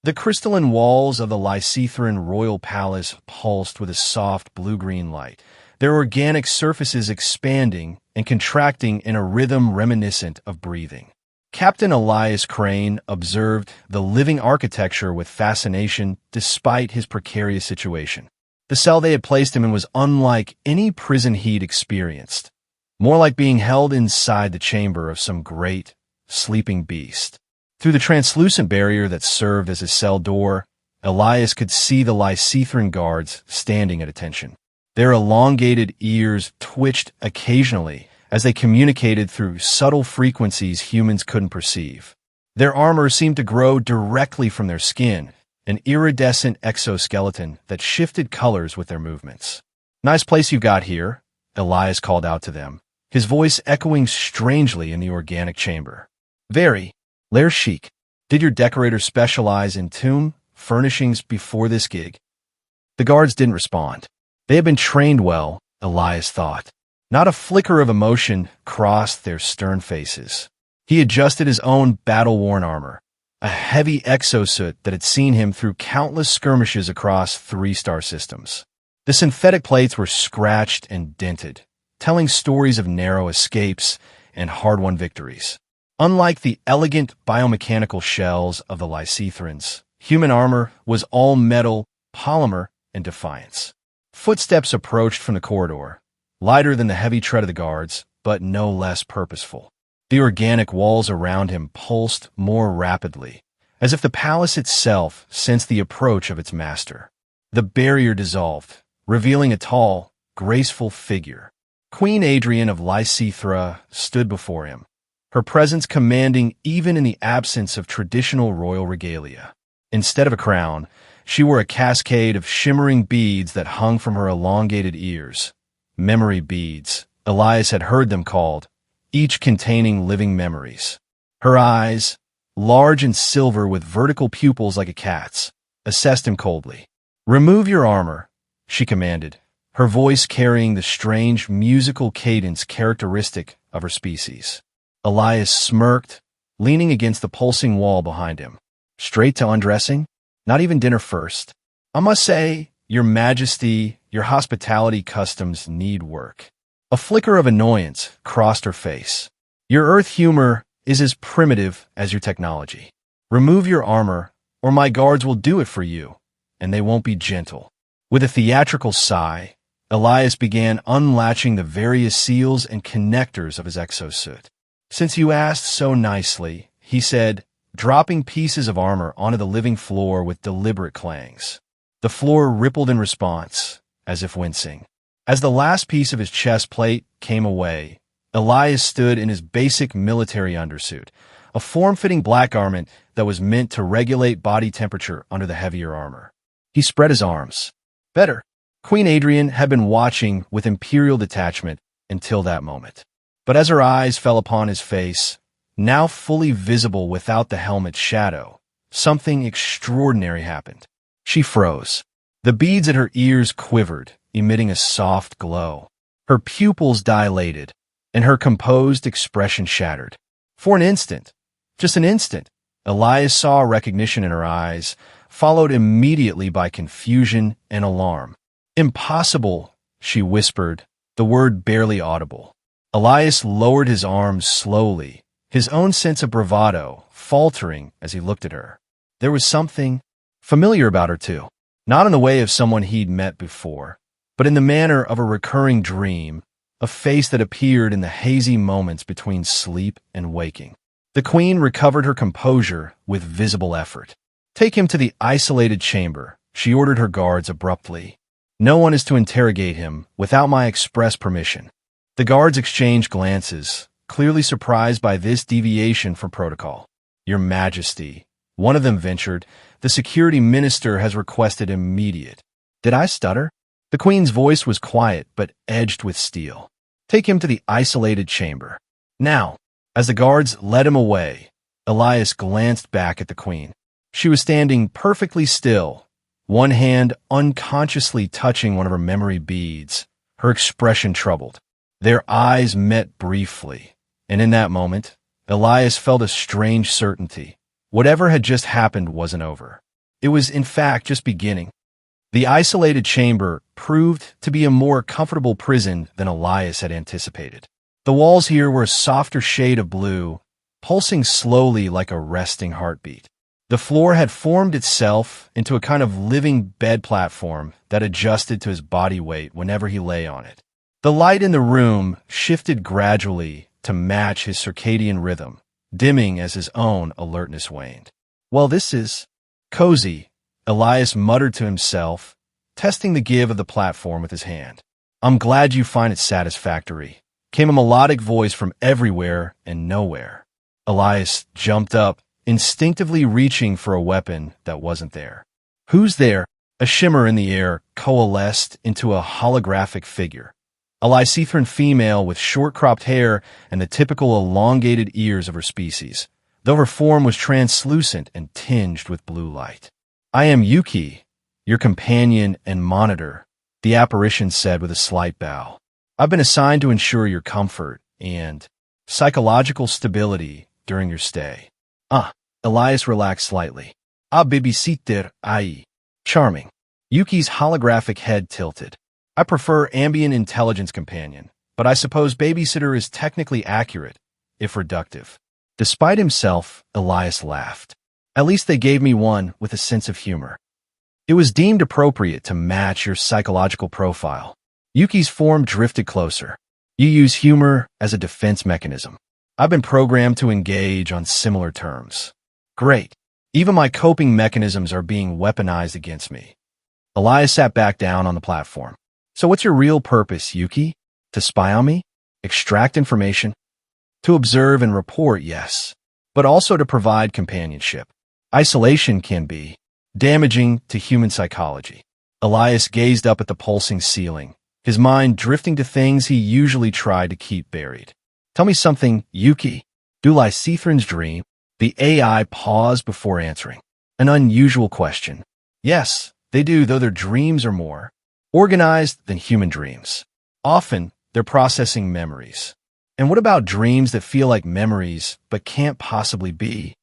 The crystalline walls of the Lycethran royal palace pulsed with a soft blue-green light, their organic surfaces expanding and contracting in a rhythm reminiscent of breathing. Captain Elias Crane observed the living architecture with fascination despite his precarious situation. The cell they had placed him in was unlike any prison he'd experienced, more like being held inside the chamber of some great, sleeping beast. Through the translucent barrier that served as his cell door, Elias could see the Lycethran guards standing at attention. Their elongated ears twitched occasionally as they communicated through subtle frequencies humans couldn't perceive. Their armor seemed to grow directly from their skin, an iridescent exoskeleton that shifted colors with their movements. "Nice place you've got here," Elias called out to them, his voice echoing strangely in the organic chamber. "Very. L'air chic. Did your decorator specialize in tomb furnishings before this gig?" The guards didn't respond. They had been trained well, Elias thought. Not a flicker of emotion crossed their stern faces. He adjusted his own battle-worn armor, a heavy exosuit that had seen him through countless skirmishes across 3-star systems. The synthetic plates were scratched and dented, telling stories of narrow escapes and hard-won victories. Unlike the elegant biomechanical shells of the Lycethrans, human armor was all metal, polymer, and defiance. Footsteps approached from the corridor, lighter than the heavy tread of the guards, but no less purposeful. The organic walls around him pulsed more rapidly, as if the palace itself sensed the approach of its master. The barrier dissolved, revealing a tall, graceful figure. Queen Adrian of Lycethra stood before him, her presence commanding even in the absence of traditional royal regalia. Instead of a crown, she wore a cascade of shimmering beads that hung from her elongated ears. Memory beads, Elias had heard them called, each containing living memories. Her eyes, large and silver with vertical pupils like a cat's, assessed him coldly. "Remove your armor," she commanded, her voice carrying the strange musical cadence characteristic of her species. Elias smirked, leaning against the pulsing wall behind him. "Straight to undressing? Not even dinner first? I must say, Your Majesty, your hospitality customs need work." A flicker of annoyance crossed her face. "Your Earth humor is as primitive as your technology. Remove your armor, or my guards will do it for you, and they won't be gentle." With a theatrical sigh, Elias began unlatching the various seals and connectors of his exosuit. "Since you asked so nicely," he said, dropping pieces of armor onto the living floor with deliberate clangs. The floor rippled in response, as if wincing. As the last piece of his chest plate came away, Elias stood in his basic military undersuit, a form-fitting black garment that was meant to regulate body temperature under the heavier armor. He spread his arms. Better. Queen Adrian had been watching with imperial detachment until that moment. But as her eyes fell upon his face, now fully visible without the helmet's shadow, something extraordinary happened. She froze. The beads at her ears quivered, emitting a soft glow. Her pupils dilated, and her composed expression shattered. For an instant, just an instant, Elias saw recognition in her eyes, followed immediately by confusion and alarm. "Impossible," she whispered, the word barely audible. Elias lowered his arms slowly, his own sense of bravado faltering as he looked at her. There was something familiar about her, too. Not in the way of someone he'd met before, but in the manner of a recurring dream, a face that appeared in the hazy moments between sleep and waking. The queen recovered her composure with visible effort. "Take him to the isolated chamber," she ordered her guards abruptly. "No one is to interrogate him without my express permission." The guards exchanged glances, clearly surprised by this deviation from protocol. "Your Majesty," one of them ventured, "the security minister has requested immediate." Did I stutter? The queen's voice was quiet but edged with steel. "Take him to the isolated chamber. Now." As the guards led him away, Elias glanced back at the queen. She was standing perfectly still, one hand unconsciously touching one of her memory beads, her expression troubled. Their eyes met briefly, and in that moment, Elias felt a strange certainty. Whatever had just happened wasn't over. It was, in fact, just beginning. The isolated chamber proved to be a more comfortable prison than Elias had anticipated. The walls here were a softer shade of blue, pulsing slowly like a resting heartbeat. The floor had formed itself into a kind of living bed platform that adjusted to his body weight whenever he lay on it. The light in the room shifted gradually to match his circadian rhythm, dimming as his own alertness waned. "Well, this is cozy," Elias muttered to himself, testing the give of the platform with his hand. "I'm glad you find it satisfactory," came a melodic voice from everywhere and nowhere. Elias jumped up, instinctively reaching for a weapon that wasn't there. "Who's there?" A shimmer in the air coalesced into a holographic figure. A Lycethran female with short-cropped hair and the typical elongated ears of her species, though her form was translucent and tinged with blue light. "I am Yuki, your companion and monitor," the apparition said with a slight bow. "I've been assigned to ensure your comfort and psychological stability during your stay." Elias relaxed slightly. Babysitter ai. Charming. Yuki's holographic head tilted. "I prefer ambient intelligence companion, but I suppose babysitter is technically accurate, if reductive." Despite himself, Elias laughed. "At least they gave me one with a sense of humor. It was deemed appropriate to match your psychological profile." Yuki's form drifted closer. "You use humor as a defense mechanism. I've been programmed to engage on similar terms." "Great. Even my coping mechanisms are being weaponized against me." Elias sat back down on the platform. "So what's your real purpose, Yuki? To spy on me? Extract information?" "To observe and report, yes, but also to provide companionship. Isolation can be damaging to human psychology." Elias gazed up at the pulsing ceiling, his mind drifting to things he usually tried to keep buried. "Tell me something, Yuki. Do Lycethrans dream?" The AI paused before answering. An unusual question. "Yes, they do, though their dreams are more organized than human dreams. Often, they're processing memories." "And what about dreams that feel like memories but can't possibly be?"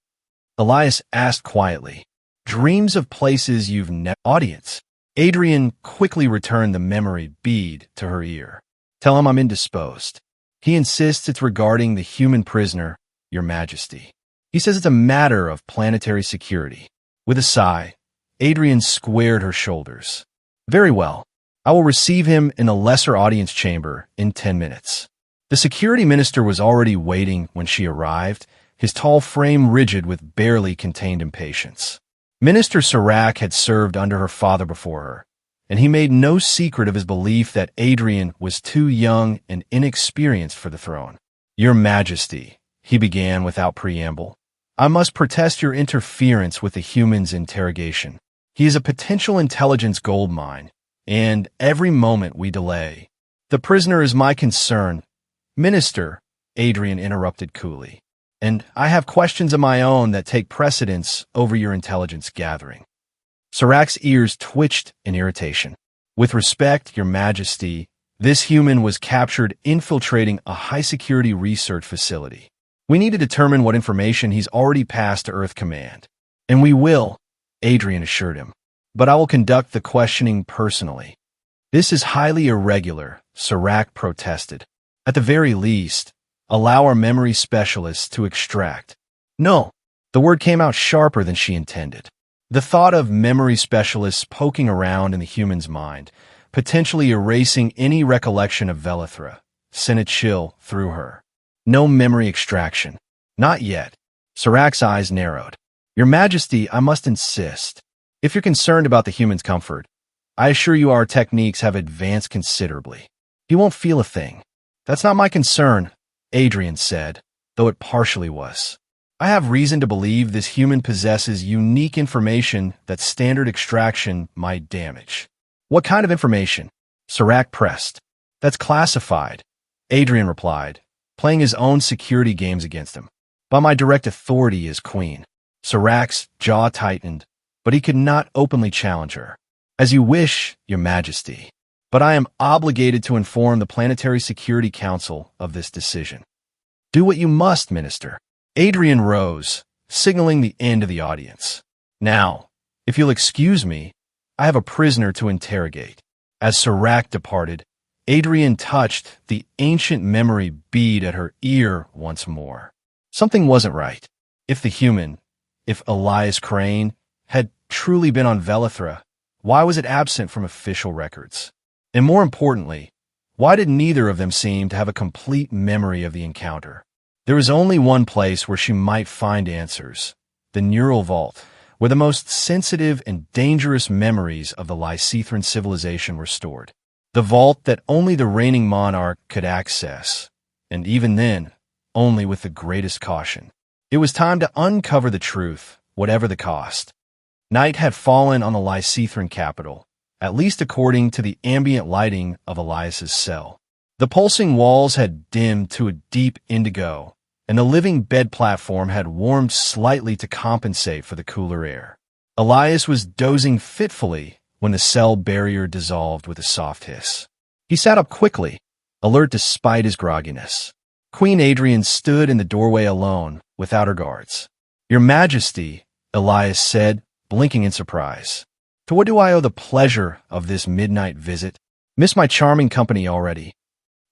Elias asked quietly. "Dreams of places you've never..." Audience. Adrian quickly returned the memory bead to her ear. "Tell him I'm indisposed. He insists it's regarding the human prisoner, Your Majesty. He says it's a matter of planetary security." With a sigh, Adrian squared her shoulders. "Very well. I will receive him in a lesser audience chamber in 10 minutes. The security minister was already waiting when she arrived, his tall frame rigid with barely contained impatience. Minister Serac had served under her father before her, and he made no secret of his belief that Adrian was too young and inexperienced for the throne. "Your Majesty," he began without preamble, "I must protest your interference with the human's interrogation. He is a potential intelligence goldmine, and every moment we delay..." "The prisoner is my concern, Minister," Adrian interrupted coolly, "and I have questions of my own that take precedence over your intelligence gathering." Serac's ears twitched in irritation. "With respect, Your Majesty, this human was captured infiltrating a high-security research facility. We need to determine what information he's already passed to Earth Command." "And we will," Adrian assured him. "But I will conduct the questioning personally." "This is highly irregular," Serac protested. "At the very least, allow our memory specialists to extract." "No." The word came out sharper than she intended. The thought of memory specialists poking around in the human's mind, potentially erasing any recollection of Velithra, sent a chill through her. "No memory extraction." "Not yet." Serac's eyes narrowed. "Your Majesty, I must insist. If you're concerned about the human's comfort, I assure you our techniques have advanced considerably. He won't feel a thing." "That's not my concern," Adrian said, though it partially was. "I have reason to believe this human possesses unique information that standard extraction might damage." "What kind of information?" Serac pressed. "That's classified," Adrian replied, playing his own security games against him. "By my direct authority as queen." Serac's jaw tightened, but he could not openly challenge her. "As you wish, Your Majesty. But I am obligated to inform the Planetary Security Council of this decision." "Do what you must, Minister." Adrian rose, signaling the end of the audience. "Now, If you'll excuse me, I have a prisoner to interrogate." As Serac departed, Adrian touched the ancient memory bead at her ear once more. Something wasn't right. If Elias Crane had truly been on Velithra, why was it absent from official records? And more importantly, why did neither of them seem to have a complete memory of the encounter? There was only one place where she might find answers: the neural vault, where the most sensitive and dangerous memories of the Lysithran civilization were stored. The vault that only the reigning monarch could access, and even then, only with the greatest caution. It was time to uncover the truth, whatever the cost. Night had fallen on the Lysithran capital, at least according to the ambient lighting of Elias's cell. The pulsing walls had dimmed to a deep indigo, and the living bed platform had warmed slightly to compensate for the cooler air. Elias was dozing fitfully when the cell barrier dissolved with a soft hiss. He sat up quickly, alert despite his grogginess. Queen Adrian stood in the doorway alone, without her guards. "Your Majesty," Elias said, blinking in surprise. "To what do I owe the pleasure of this midnight visit? Miss my charming company already."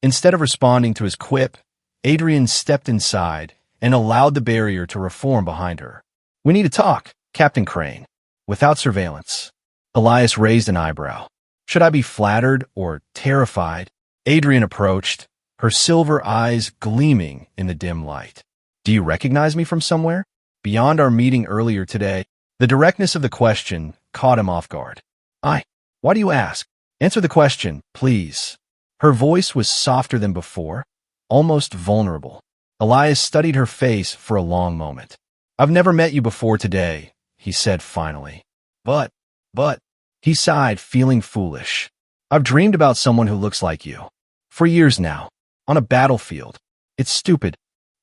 Instead of responding to his quip, Adrian stepped inside and allowed the barrier to reform behind her. "We need to talk, Captain Crane. Without surveillance." Elias raised an eyebrow. Should I be flattered or terrified? Adrian approached, her silver eyes gleaming in the dim light. "Do you recognize me from somewhere?" Beyond our meeting earlier today, the directness of the question caught him off guard. Why do you ask? Answer the question, please." Her voice was softer than before, almost vulnerable. Elias studied her face for a long moment. "I've never met you before today," he said finally. But, he sighed, feeling foolish. "I've dreamed about someone who looks like you. For years now. On a battlefield. It's stupid."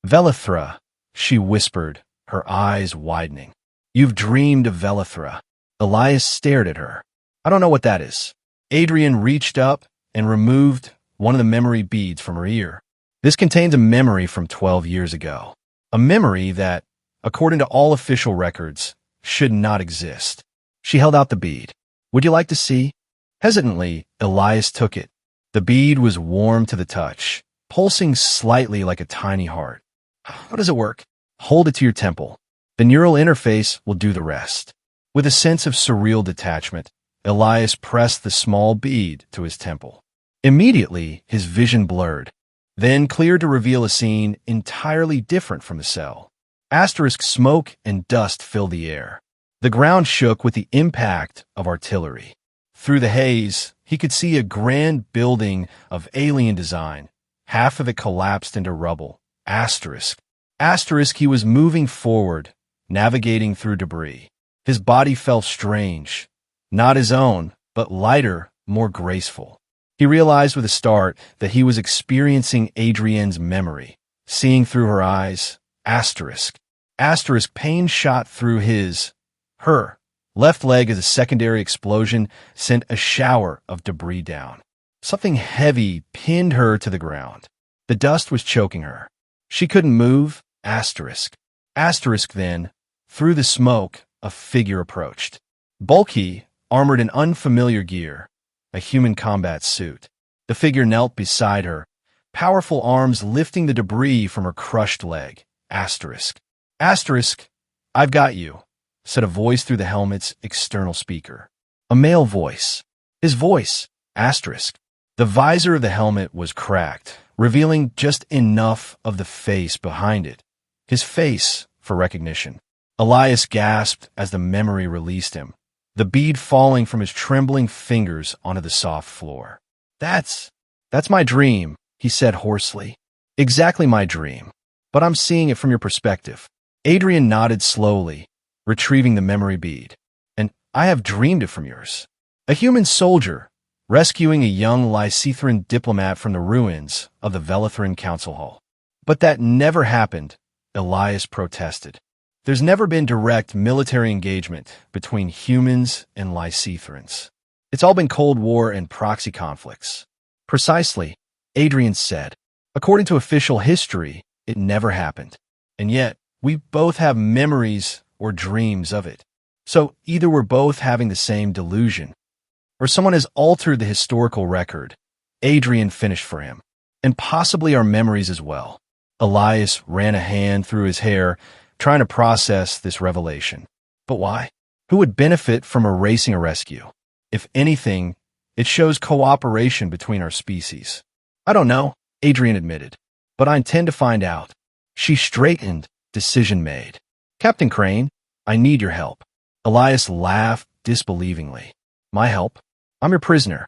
"Velithra," she whispered, her eyes widening. "You've dreamed of Velithra." Elias stared at her. "I don't know what that is." Adrian reached up and removed one of the memory beads from her ear. "This contains a memory from 12 years ago. A memory that, according to all official records, should not exist." She held out the bead. "Would you like to see?" Hesitantly, Elias took it. The bead was warm to the touch, pulsing slightly like a tiny heart. "How does it work?" "Hold it to your temple. The neural interface will do the rest." With a sense of surreal detachment, Elias pressed the small bead to his temple. Immediately, his vision blurred, then cleared to reveal a scene entirely different from the cell. Asterisk smoke and dust filled the air. The ground shook with the impact of artillery. Through the haze, he could see a grand building of alien design. Half of it collapsed into rubble. Asterisk. He was moving forward, navigating through debris. His body felt strange. Not his own, but lighter, more graceful. He realized with a start that he was experiencing Adrienne's memory, seeing through her eyes. Asterisk. Pain shot through her left leg as a secondary explosion sent a shower of debris down. Something heavy pinned her to the ground. The dust was choking her. She couldn't move. Asterisk. Then, through the smoke, a figure approached. Bulky, armored in unfamiliar gear, a human combat suit. The figure knelt beside her, powerful arms lifting the debris from her crushed leg. Asterisk. "I've got you," said a voice through the helmet's external speaker. A male voice. His voice. Asterisk. The visor of the helmet was cracked, revealing just enough of the face behind it. His face for recognition. Elias gasped as the memory released him, the bead falling from his trembling fingers onto the soft floor. That's my dream," he said hoarsely. "Exactly my dream, but I'm seeing it from your perspective." Adrian nodded slowly, retrieving the memory bead. "And I have dreamed it from yours. A human soldier, rescuing a young Lysithran diplomat from the ruins of the Velithran Council Hall." "But that never happened," Elias protested. "There's never been direct military engagement between humans and Lysithrans. It's all been Cold War and proxy conflicts." "Precisely," Adrian said. "According to official history, it never happened. And yet, we both have memories or dreams of it." So either we're both having the same delusion, or someone has altered the historical record. Adrian finished for him, and possibly our memories as well. Elias ran a hand through his hair, trying to process this revelation. But why? Who would benefit from erasing a rescue? If anything, it shows cooperation between our species. I don't know, Adrian admitted, but I intend to find out. She straightened, decision made. Captain Crane, I need your help. Elias laughed disbelievingly. My help? I'm your prisoner,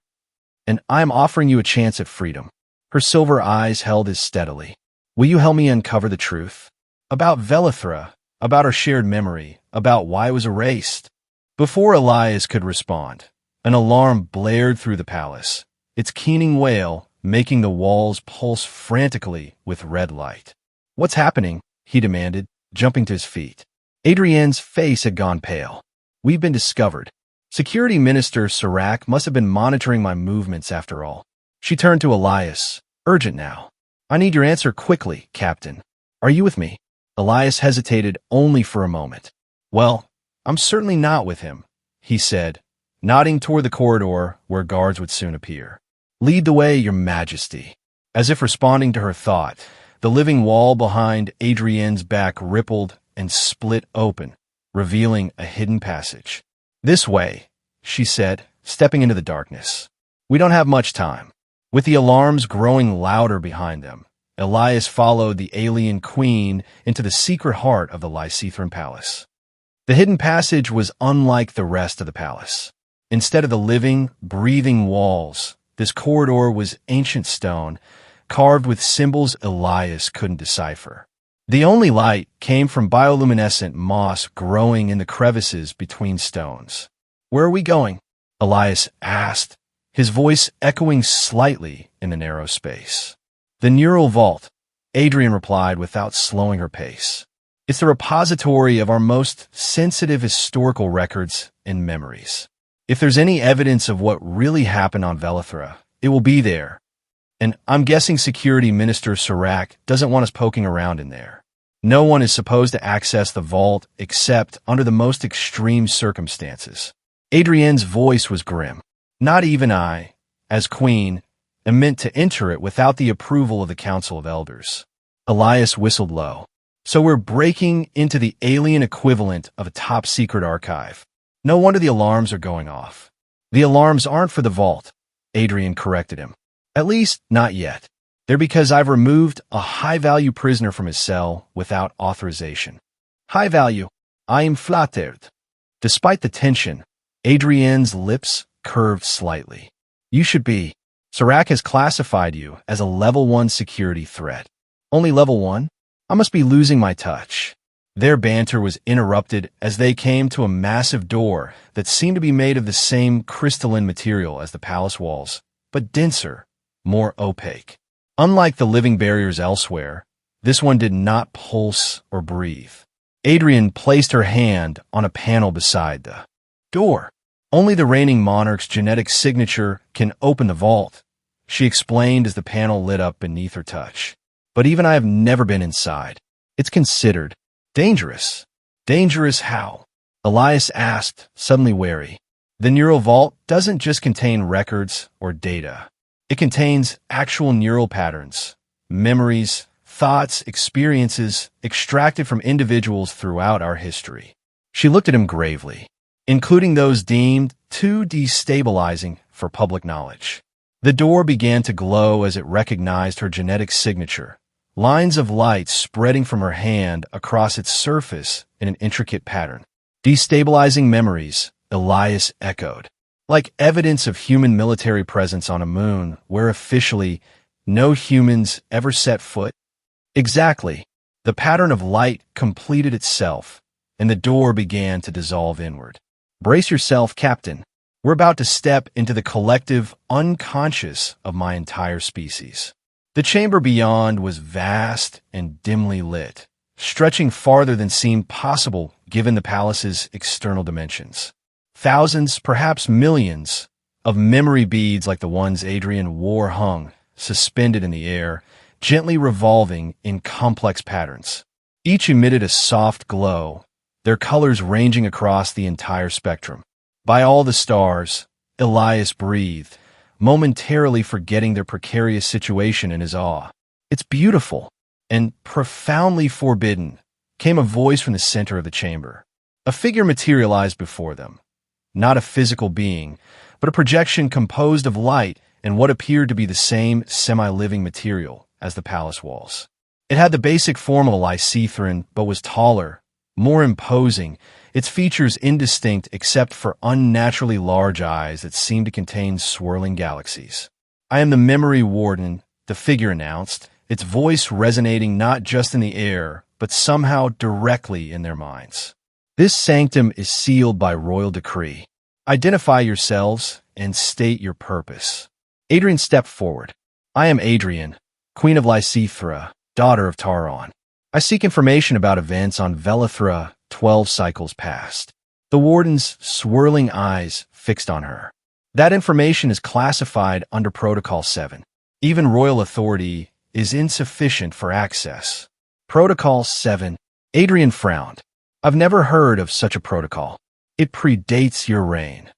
and I'm offering you a chance at freedom. Her silver eyes held his steadily. Will you help me uncover the truth? About Velithra, about our shared memory, about why it was erased. Before Elias could respond, an alarm blared through the palace, its keening wail making the walls pulse frantically with red light. What's happening? He demanded, jumping to his feet. Adrienne's face had gone pale. We've been discovered. Security Minister Serac must have been monitoring my movements after all. She turned to Elias. Urgent now. I need your answer quickly, Captain. Are you with me? Elias hesitated only for a moment. Well, I'm certainly not with him, he said, nodding toward the corridor where guards would soon appear. Lead the way, Your Majesty. As if responding to her thought, the living wall behind Adrienne's back rippled and split open, revealing a hidden passage. This way, she said, stepping into the darkness. We don't have much time. With the alarms growing louder behind them, Elias followed the alien queen into the secret heart of the Lysithran palace. The hidden passage was unlike the rest of the palace. Instead of the living, breathing walls, this corridor was ancient stone, carved with symbols Elias couldn't decipher. The only light came from bioluminescent moss growing in the crevices between stones. Where are we going? Elias asked, his voice echoing slightly in the narrow space. The Neural Vault, Adrian replied without slowing her pace. It's the repository of our most sensitive historical records and memories. If there's any evidence of what really happened on Velithra, it will be there. And I'm guessing Security Minister Serac doesn't want us poking around in there. No one is supposed to access the vault except under the most extreme circumstances. Adrienne's voice was grim. Not even I, as queen, am meant to enter it without the approval of the Council of Elders. Elias whistled low. So we're breaking into the alien equivalent of a top-secret archive. No wonder the alarms are going off. The alarms aren't for the vault, Adrian corrected him. At least, not yet. They're because I've removed a high-value prisoner from his cell without authorization. High value. I am flattered. Despite the tension, Adrienne's lips curved slightly. You should be. Serac has classified you as a level 1 security threat. Only level 1? I must be losing my touch. Their banter was interrupted as they came to a massive door that seemed to be made of the same crystalline material as the palace walls, but denser, more opaque. Unlike the living barriers elsewhere, this one did not pulse or breathe. Adrian placed her hand on a panel beside the door. Only the reigning monarch's genetic signature can open the vault, she explained as the panel lit up beneath her touch. But even I have never been inside. It's considered dangerous. Dangerous how? Elias asked, suddenly wary. The neural vault doesn't just contain records or data. It contains actual neural patterns, memories, thoughts, experiences extracted from individuals throughout our history. She looked at him gravely, including those deemed too destabilizing for public knowledge. The door began to glow as it recognized her genetic signature, lines of light spreading from her hand across its surface in an intricate pattern. Destabilizing memories, Elias echoed. Like evidence of human military presence on a moon where officially no humans ever set foot? Exactly. The pattern of light completed itself, and the door began to dissolve inward. Brace yourself, Captain. We're about to step into the collective unconscious of my entire species. The chamber beyond was vast and dimly lit, stretching farther than seemed possible given the palace's external dimensions. Thousands, perhaps millions, of memory beads like the ones Adrian wore hung, suspended in the air, gently revolving in complex patterns. Each emitted a soft glow, their colors ranging across the entire spectrum. By all the stars, Elias breathed, momentarily forgetting their precarious situation in his awe. It's beautiful, and profoundly forbidden, came a voice from the center of the chamber. A figure materialized before them, not a physical being, but a projection composed of light and what appeared to be the same semi-living material as the palace walls. It had the basic form of a Lycethran, but was taller, more imposing, its features indistinct except for unnaturally large eyes that seemed to contain swirling galaxies. "I am the Memory Warden," the figure announced, its voice resonating not just in the air, but somehow directly in their minds. "This sanctum is sealed by royal decree. Identify yourselves and state your purpose." Adrian stepped forward. "I am Adrian, Queen of Lycethra, daughter of Taron. I seek information about events on Velithra 12 cycles past." The warden's swirling eyes fixed on her. "That information is classified under Protocol 7. Even royal authority is insufficient for access." "Protocol 7. Adrian frowned. "I've never heard of such a protocol. It predates your reign,"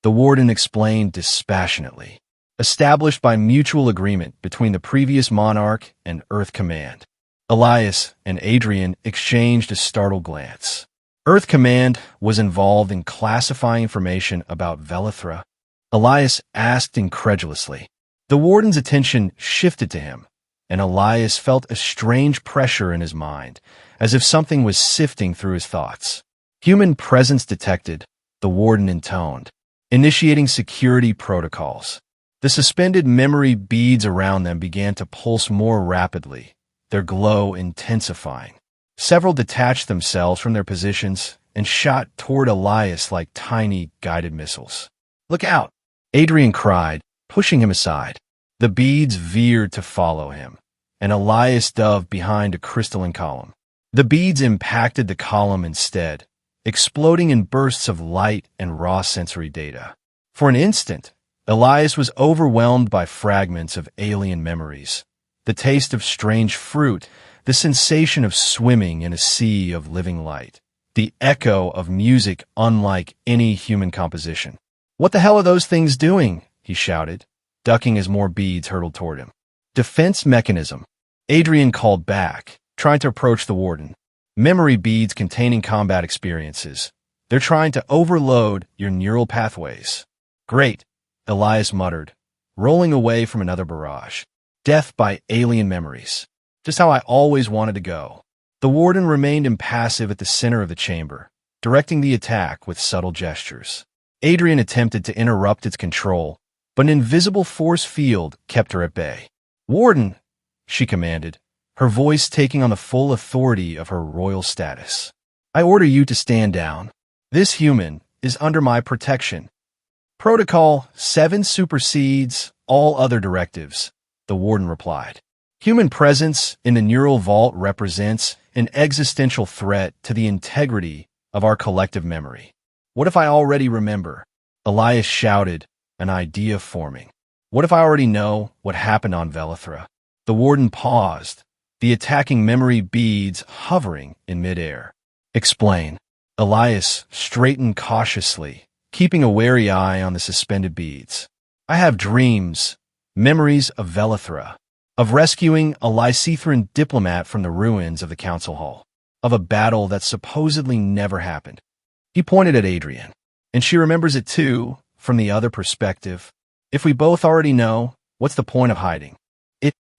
the warden explained dispassionately. "Established by mutual agreement between the previous monarch and Earth Command." Elias and Adrian exchanged a startled glance. Earth Command was involved in classifying information about Velithra? Elias asked incredulously. The warden's attention shifted to him, and Elias felt a strange pressure in his mind, as if something was sifting through his thoughts. "Human presence detected," the warden intoned, initiating security protocols. The suspended memory beads around them began to pulse more rapidly, their glow intensifying. Several detached themselves from their positions and shot toward Elias like tiny guided missiles. "Look out!" Adrian cried, pushing him aside. The beads veered to follow him, and Elias dove behind a crystalline column. The beads impacted the column instead, exploding in bursts of light and raw sensory data. For an instant, Elias was overwhelmed by fragments of alien memories. The taste of strange fruit, the sensation of swimming in a sea of living light, the echo of music unlike any human composition. "What the hell are those things doing?" he shouted, ducking as more beads hurtled toward him. "Defense mechanism," Adrian called back, trying to approach the warden. "Memory beads containing combat experiences. They're trying to overload your neural pathways." "Great," Elias muttered, rolling away from another barrage. "Death by alien memories. Just how I always wanted to go." The warden remained impassive at the center of the chamber, directing the attack with subtle gestures. Adrian attempted to interrupt its control, but an invisible force field kept her at bay. "Warden," she commanded, her voice taking on the full authority of her royal status. "I order you to stand down. This human is under my protection. Protocol 7 supersedes all other directives," the warden replied. "Human presence in the neural vault represents an existential threat to the integrity of our collective memory." "What if I already remember?" Elias shouted, an idea forming. "What if I already know what happened on Velithra?" The warden paused, the attacking memory beads hovering in midair. "Explain." Elias straightened cautiously, keeping a wary eye on the suspended beads. "I have dreams, memories of Velithra, of rescuing a Lycethran diplomat from the ruins of the council hall, of a battle that supposedly never happened." He pointed at Adrian. "And she remembers it too, from the other perspective. If we both already know, what's the point of hiding?"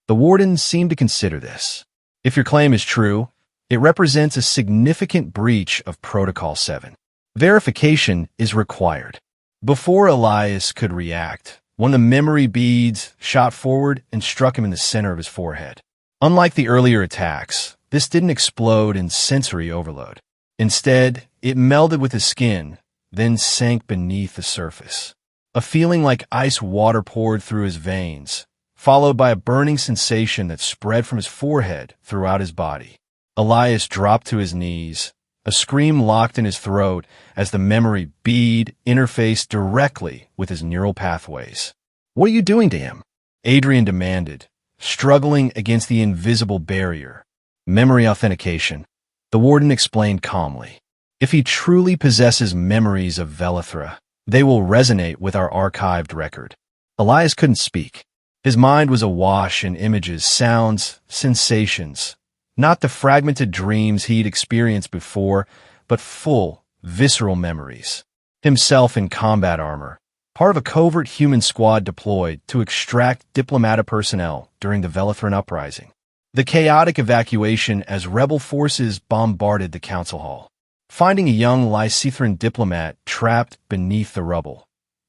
The warden seemed to consider this. "If your claim is true, it represents a significant breach of Protocol 7. Verification is required." Before Elias could react, one of the memory beads shot forward and struck him in the center of his forehead. Unlike the earlier attacks, this didn't explode in sensory overload. Instead, it melded with his skin, then sank beneath the surface. A feeling like ice water poured through his veins, followed by a burning sensation that spread from his forehead throughout his body. Elias dropped to his knees, a scream locked in his throat as the memory bead interfaced directly with his neural pathways. "What are you doing to him?" Adrian demanded, struggling against the invisible barrier. "Memory authentication," the warden explained calmly. If he truly possesses memories of Velithra, they will resonate with our archived record. Elias couldn't speak. His mind was awash in images, sounds, sensations, not the fragmented dreams he'd experienced before, but full, visceral memories. Himself in combat armor, part of a covert human squad deployed to extract diplomatic personnel during the Velithran uprising. The chaotic evacuation as rebel forces bombarded the council hall, finding a young Lysithran diplomat trapped beneath the rubble,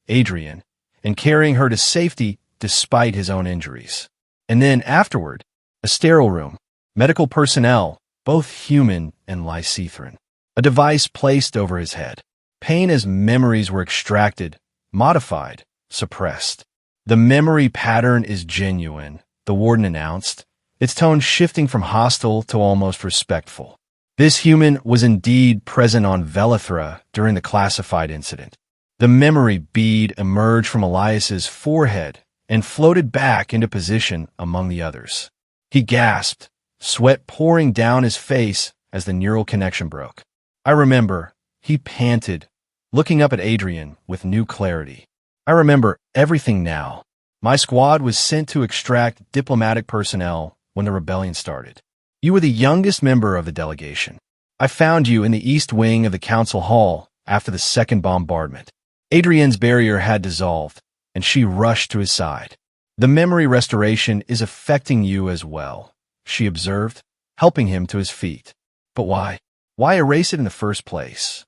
Adrian, and carrying her to safety despite his own injuries. And then afterward, a sterile room, medical personnel, both human and Lysithran, a device placed over his head. Pain as memories were extracted, modified, suppressed. The memory pattern is genuine, the warden announced, its tone shifting from hostile to almost respectful. This human was indeed present on Velithra during the classified incident. The memory bead emerged from Elias's forehead and floated back into position among the others. He gasped, sweat pouring down his face as the neural connection broke. I remember, he panted, looking up at Adrian with new clarity. I remember everything now. My squad was sent to extract diplomatic personnel when the rebellion started. You were the youngest member of the delegation. I found you in the east wing of the council hall after the second bombardment. Adrian's barrier had dissolved, and she rushed to his side. The memory restoration is affecting you as well, she observed, helping him to his feet. But why? Why erase it in the first place?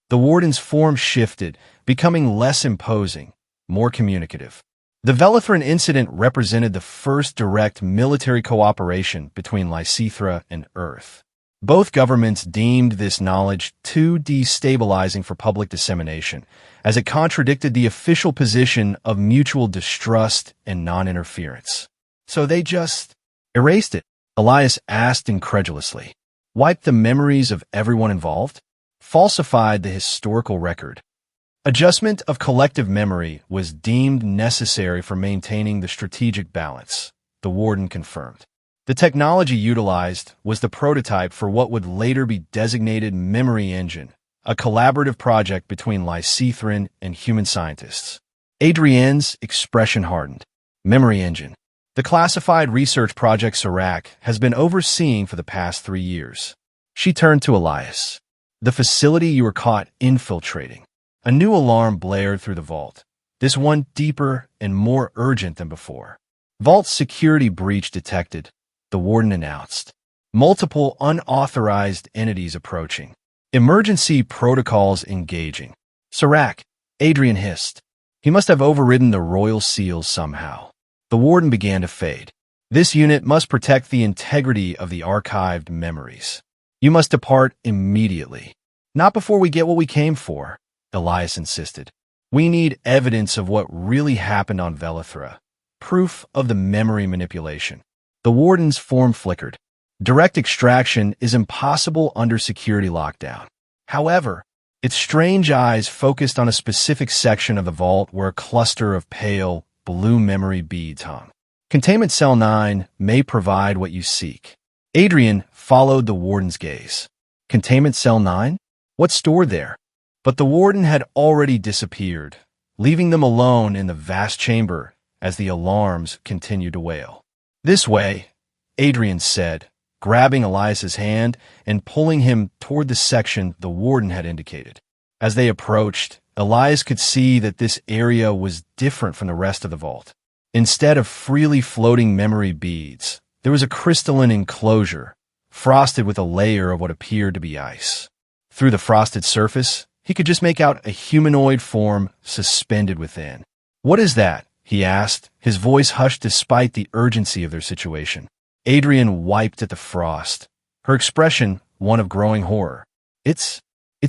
The warden's form shifted, becoming less imposing, more communicative. The Velithran incident represented the first direct military cooperation between Lysithra and Earth. Both governments deemed this knowledge too destabilizing for public dissemination, as it contradicted the official position of mutual distrust and non-interference. So they just erased it, Elias asked incredulously. Wiped the memories of everyone involved? Falsified the historical record. Adjustment of collective memory was deemed necessary for maintaining the strategic balance, the warden confirmed. The technology utilized was the prototype for what would later be designated Memory Engine, a collaborative project between Lysithran and human scientists. Adrienne's expression hardened. Memory Engine. The classified research project Sirac has been overseeing for the past 3 years. She turned to Elias. The facility you were caught infiltrating. A new alarm blared through the vault, this one deeper and more urgent than before. Vault security breach detected, the warden announced. Multiple unauthorized entities approaching. Emergency protocols engaging. Sirac, Adrian hissed. He must have overridden the royal seals somehow. The warden began to fade. This unit must protect the integrity of the archived memories. You must depart immediately. Not before we get what we came for, Elias insisted. We need evidence of what really happened on Velithra. Proof of the memory manipulation. The warden's form flickered. Direct extraction is impossible under security lockdown. However, its strange eyes focused on a specific section of the vault where a cluster of pale, blue memory beads hung. Containment Cell 9 may provide what you seek. Adrian followed the warden's gaze. Containment Cell 9? What's stored there? But the warden had already disappeared, leaving them alone in the vast chamber as the alarms continued to wail. This way, Adrian said, grabbing Elias's hand and pulling him toward the section the warden had indicated. As they approached, Elias could see that this area was different from the rest of the vault. Instead of freely floating memory beads, there was a crystalline enclosure, frosted with a layer of what appeared to be ice. Through the frosted surface, he could just make out a humanoid form suspended within. What is that? He asked, his voice hushed despite the urgency of their situation. Adrian wiped at the frost, her expression one of growing horror. It's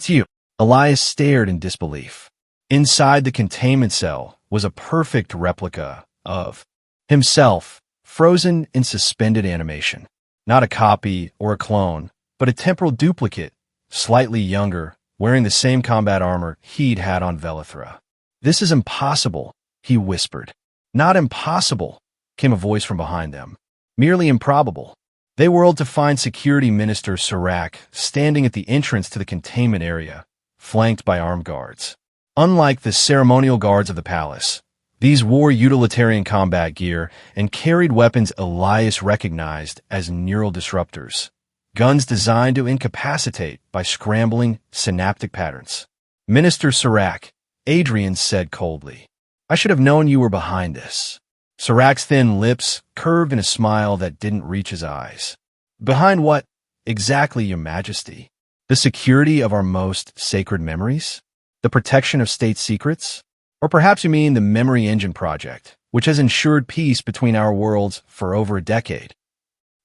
you. Elias stared in disbelief. Inside the containment cell was a perfect replica of himself, frozen in suspended animation. Not a copy or a clone, but a temporal duplicate, slightly younger, wearing the same combat armor he'd had on Velithra. This is impossible, he whispered. Not impossible, came a voice from behind them. Merely improbable. They whirled to find Security Minister Serac standing at the entrance to the containment area, flanked by armed guards. Unlike the ceremonial guards of the palace, these wore utilitarian combat gear and carried weapons Elias recognized as neural disruptors, guns designed to incapacitate by scrambling synaptic patterns. Minister Serac, Adrian said coldly, "I should have known you were behind this." Serac's thin lips curved in a smile that didn't reach his eyes. "Behind what exactly, Your Majesty? The security of our most sacred memories? The protection of state secrets? Or perhaps you mean the Memory Engine project, which has ensured peace between our worlds for over a decade."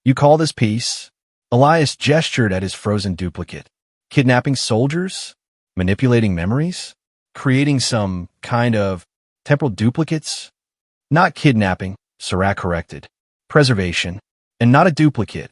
"You call this peace?" Elias gestured at his frozen duplicate. "Kidnapping soldiers? Manipulating memories? Creating some kind of temporal duplicates?" "Not kidnapping," Serac corrected. "Preservation. And not a duplicate.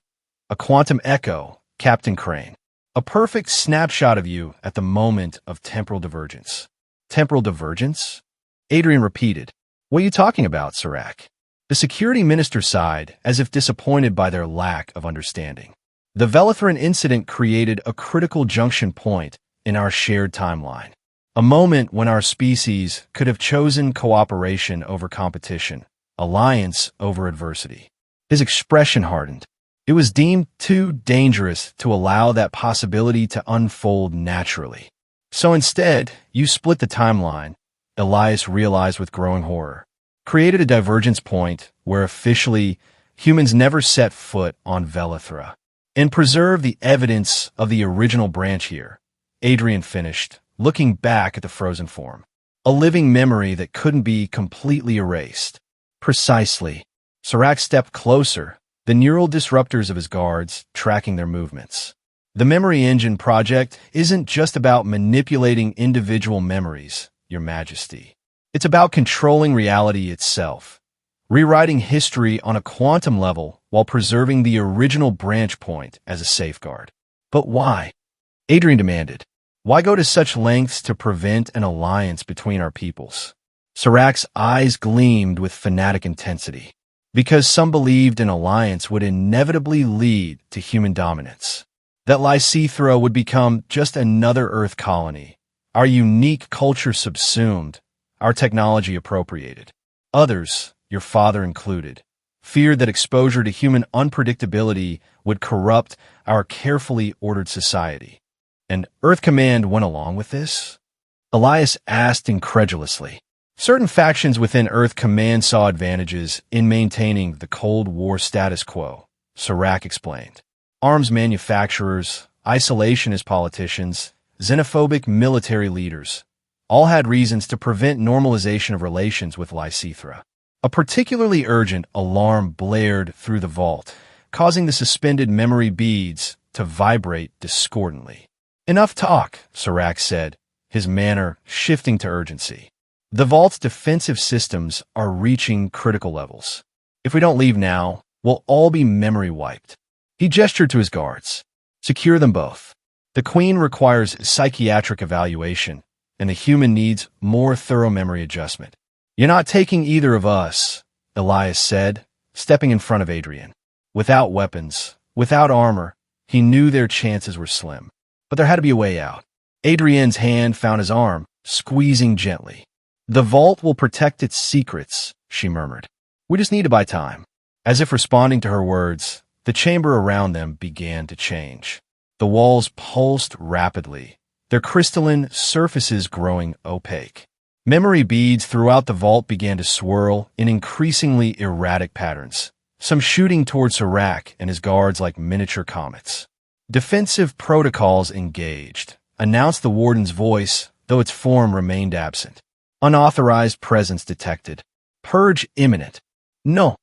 A quantum echo, Captain Crane. A perfect snapshot of you at the moment of temporal divergence." "Temporal divergence?" Adrian repeated. "What are you talking about, Serac?" The security minister sighed, as if disappointed by their lack of understanding. "The Velithrin incident created a critical junction point in our shared timeline. A moment when our species could have chosen cooperation over competition, alliance over adversity." His expression hardened. "It was deemed too dangerous to allow that possibility to unfold naturally. So instead, you split the timeline," Elias realized with growing horror. "Created a divergence point where officially humans never set foot on Velithra. And preserve the evidence of the original branch here," Adrian finished, looking back at the frozen form. "A living memory that couldn't be completely erased." "Precisely." Serac stepped closer, the neural disruptors of his guards tracking their movements. "The Memory Engine project isn't just about manipulating individual memories, Your Majesty. It's about controlling reality itself, rewriting history on a quantum level while preserving the original branch point as a safeguard." "But why?" Adrian demanded. "Why go to such lengths to prevent an alliance between our peoples?" Serac's eyes gleamed with fanatic intensity. "Because some believed an alliance would inevitably lead to human dominance. That Lysithra would become just another Earth colony, our unique culture subsumed, our technology appropriated. Others, your father included, feared that exposure to human unpredictability would corrupt our carefully ordered society. And Earth Command went along with this?" Elias asked incredulously. "Certain factions within Earth Command saw advantages in maintaining the Cold War status quo," Serac explained. "Arms manufacturers, isolationist politicians, xenophobic military leaders, all had reasons to prevent normalization of relations with Lysithra. A particularly urgent alarm blared through the vault, causing the suspended memory beads to vibrate discordantly. "Enough talk," Serac said, his manner shifting to urgency. "The vault's defensive systems are reaching critical levels. If we don't leave now, we'll all be memory wiped." He gestured to his guards. "Secure them both. The Queen requires psychiatric evaluation, and the human needs more thorough memory adjustment." "You're not taking either of us," Elias said, stepping in front of Adrian. Without weapons, without armor, he knew their chances were slim. But there had to be a way out. Adrian's hand found his arm, squeezing gently. "The vault will protect its secrets," she murmured. "We just need to buy time." As if responding to her words, the chamber around them began to change. The walls pulsed rapidly, their crystalline surfaces growing opaque. Memory beads throughout the vault began to swirl in increasingly erratic patterns, some shooting toward Serac and his guards like miniature comets. "Defensive protocols engaged," announced the warden's voice, though its form remained absent. "Unauthorized presence detected. Purge imminent." "No,"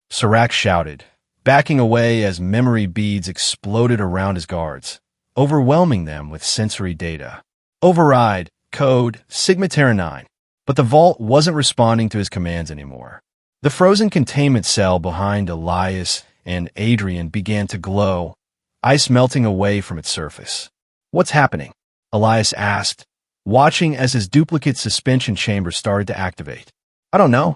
Serac shouted, backing away as memory beads exploded around his guards, overwhelming them with sensory data. "Override, code, Sigma Terra 9. But the vault wasn't responding to his commands anymore. The frozen containment cell behind Elias and Adrian began to glow, ice melting away from its surface. "What's happening?" Elias asked, watching as his duplicate suspension chamber started to activate. "I don't know,"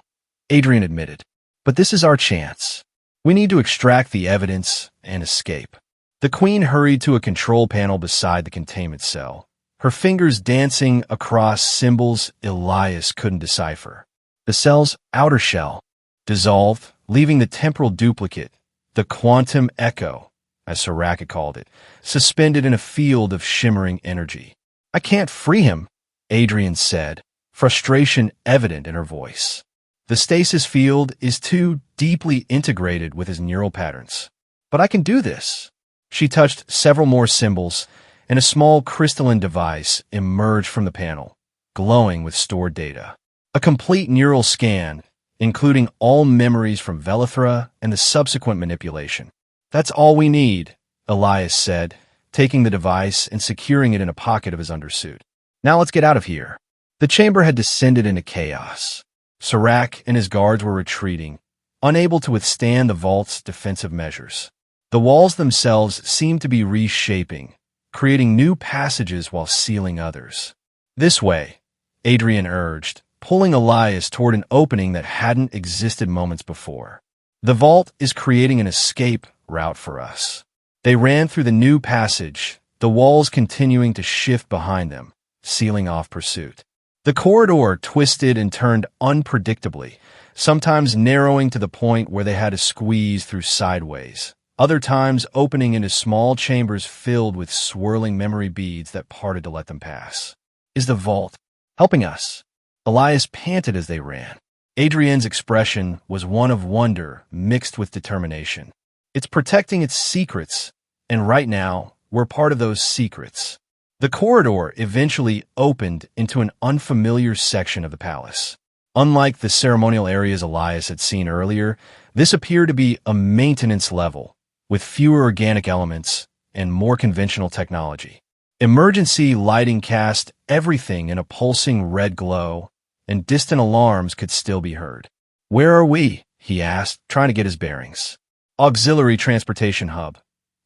Adrian admitted. "But this is our chance." We need to extract the evidence and escape. The Queen hurried to a control panel beside the containment cell, her fingers dancing across symbols Elias couldn't decipher. The cell's outer shell dissolved, leaving the temporal duplicate, the quantum echo, as Sirac called it, suspended in a field of shimmering energy. "I can't free him," Adrian said, frustration evident in her voice. "The stasis field is too deeply integrated with his neural patterns. But I can do this." She touched several more symbols, and a small crystalline device emerged from the panel, glowing with stored data. A complete neural scan, including all memories from Velithra and the subsequent manipulation. "That's all we need," Elias said, taking the device and securing it in a pocket of his undersuit. "Now let's get out of here." The chamber had descended into chaos. Sirac and his guards were retreating, unable to withstand the vault's defensive measures. The walls themselves seemed to be reshaping, creating new passages while sealing others. "This way," Adrian urged, pulling Elias toward an opening that hadn't existed moments before. "The vault is creating an escape route for us." They ran through the new passage, the walls continuing to shift behind them, sealing off pursuit. The corridor twisted and turned unpredictably, sometimes narrowing to the point where they had to squeeze through sideways, other times opening into small chambers filled with swirling memory beads that parted to let them pass. "Is the vault helping us?" Elias panted as they ran. Adrienne's expression was one of wonder mixed with determination. "It's protecting its secrets, and right now, we're part of those secrets." The corridor eventually opened into an unfamiliar section of the palace. Unlike the ceremonial areas Elias had seen earlier, this appeared to be a maintenance level, with fewer organic elements and more conventional technology. Emergency lighting cast everything in a pulsing red glow, and distant alarms could still be heard. "Where are we?" he asked, trying to get his bearings. "Auxiliary Transportation Hub,"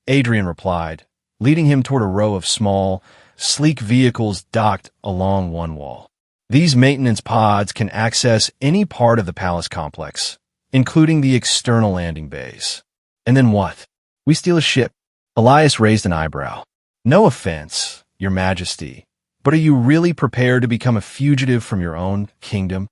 Adrian replied, leading him toward a row of small, sleek vehicles docked along one wall. These maintenance pods can access any part of the palace complex, including the external landing bays. "And then what? We steal a ship?" Elias raised an eyebrow. "No offense, Your Majesty, but are you really prepared to become a fugitive from your own kingdom?"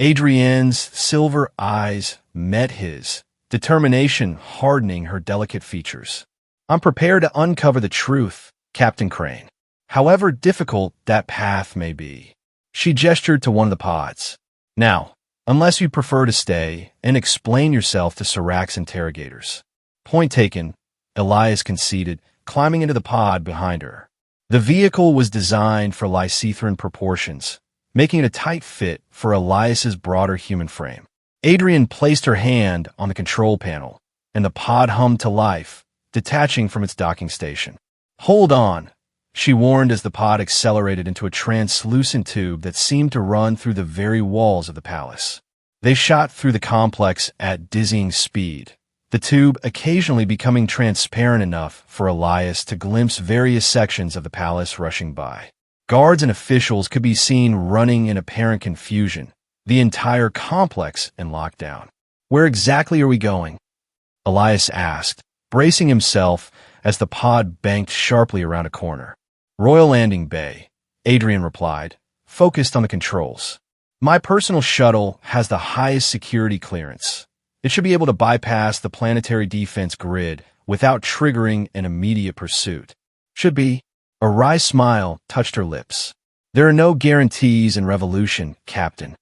Adrienne's silver eyes met his, determination hardening her delicate features. "I'm prepared to uncover the truth, Captain Crane, however difficult that path may be." She gestured to one of the pods. "Now, unless you prefer to stay and explain yourself to Sirac's interrogators." "Point taken," Elias conceded, climbing into the pod behind her. The vehicle was designed for Lysithran proportions, making it a tight fit for Elias's broader human frame. Adrian placed her hand on the control panel, and the pod hummed to life, detaching from its docking station. "Hold on," she warned as the pod accelerated into a translucent tube that seemed to run through the very walls of the palace. They shot through the complex at dizzying speed, the tube occasionally becoming transparent enough for Elias to glimpse various sections of the palace rushing by. Guards and officials could be seen running in apparent confusion, the entire complex in lockdown. "Where exactly are we going?" Elias asked, bracing himself as the pod banked sharply around a corner. "Royal Landing Bay," Adrian replied, focused on the controls. "My personal shuttle has the highest security clearance. It should be able to bypass the planetary defense grid without triggering an immediate pursuit." "Should be." A wry smile touched her lips. "There are no guarantees in revolution, Captain."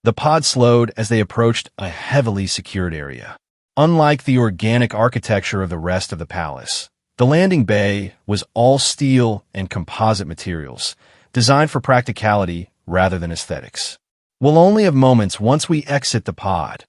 The pod slowed as they approached a heavily secured area. Unlike the organic architecture of the rest of the palace, the landing bay was all steel and composite materials, designed for practicality rather than aesthetics. "We'll only have moments once we exit the pod,"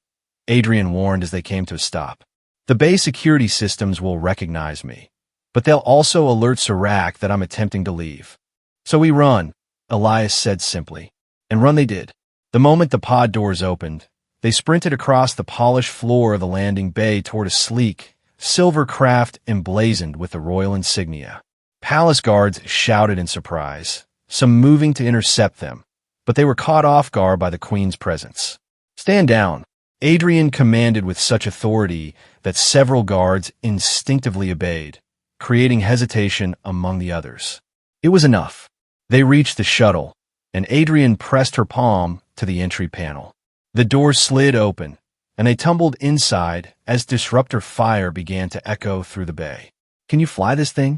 Adrian warned as they came to a stop. "The bay security systems will recognize me, but they'll also alert Sirac that I'm attempting to leave. So we run," Elias said simply. And run they did. The moment the pod doors opened, they sprinted across the polished floor of the landing bay toward a sleek, silver craft emblazoned with the royal insignia. Palace guards shouted in surprise, some moving to intercept them, but they were caught off guard by the Queen's presence. "Stand down," Adrian commanded with such authority that several guards instinctively obeyed, creating hesitation among the others. It was enough. They reached the shuttle, and Adrian pressed her palm to the entry panel. The door slid open, and they tumbled inside as disruptor fire began to echo through the bay. "Can you fly this thing?"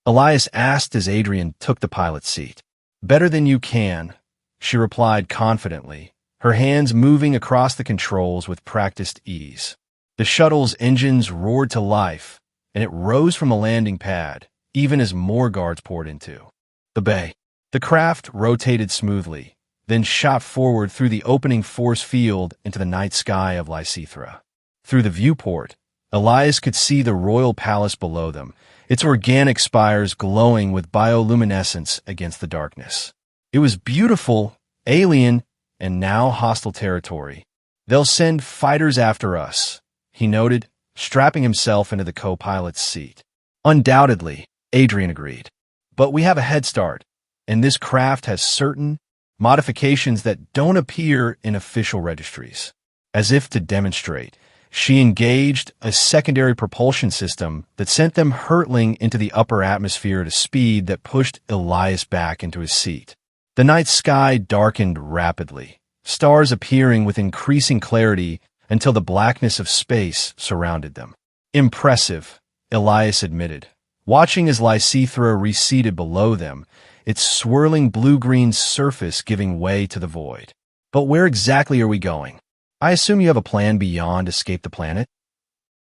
Elias asked as Adrian took the pilot's seat. "Better than you can," she replied confidently, her hands moving across the controls with practiced ease. The shuttle's engines roared to life, and it rose from the landing pad, even as more guards poured into the bay. The craft rotated smoothly, then shot forward through the opening force field into the night sky of Lysithra. Through the viewport, Elias could see the royal palace below them, its organic spires glowing with bioluminescence against the darkness. It was beautiful, alien, and now hostile territory. "They'll send fighters after us," he noted, strapping himself into the co-pilot's seat. "Undoubtedly," Adrian agreed. "But we have a head start, and this craft has certain modifications that don't appear in official registries." As if to demonstrate, she engaged a secondary propulsion system that sent them hurtling into the upper atmosphere at a speed that pushed Elias back into his seat. The night sky darkened rapidly, stars appearing with increasing clarity until the blackness of space surrounded them. "Impressive," Elias admitted, watching as Lysithra receded below them, its swirling blue-green surface giving way to the void. "But where exactly are we going? I assume you have a plan beyond escape the planet?"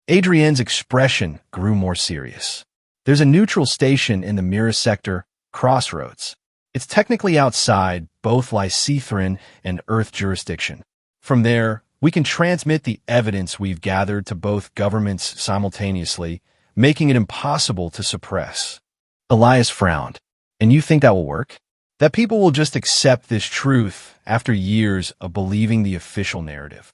Adrienne's expression grew more serious. "There's a neutral station in the Mira sector, Crossroads. It's technically outside both Lysithran and Earth jurisdiction. From there, we can transmit the evidence we've gathered to both governments simultaneously, making it impossible to suppress." Elias frowned. "And you think that will work? That people will just accept this truth after years of believing the official narrative?"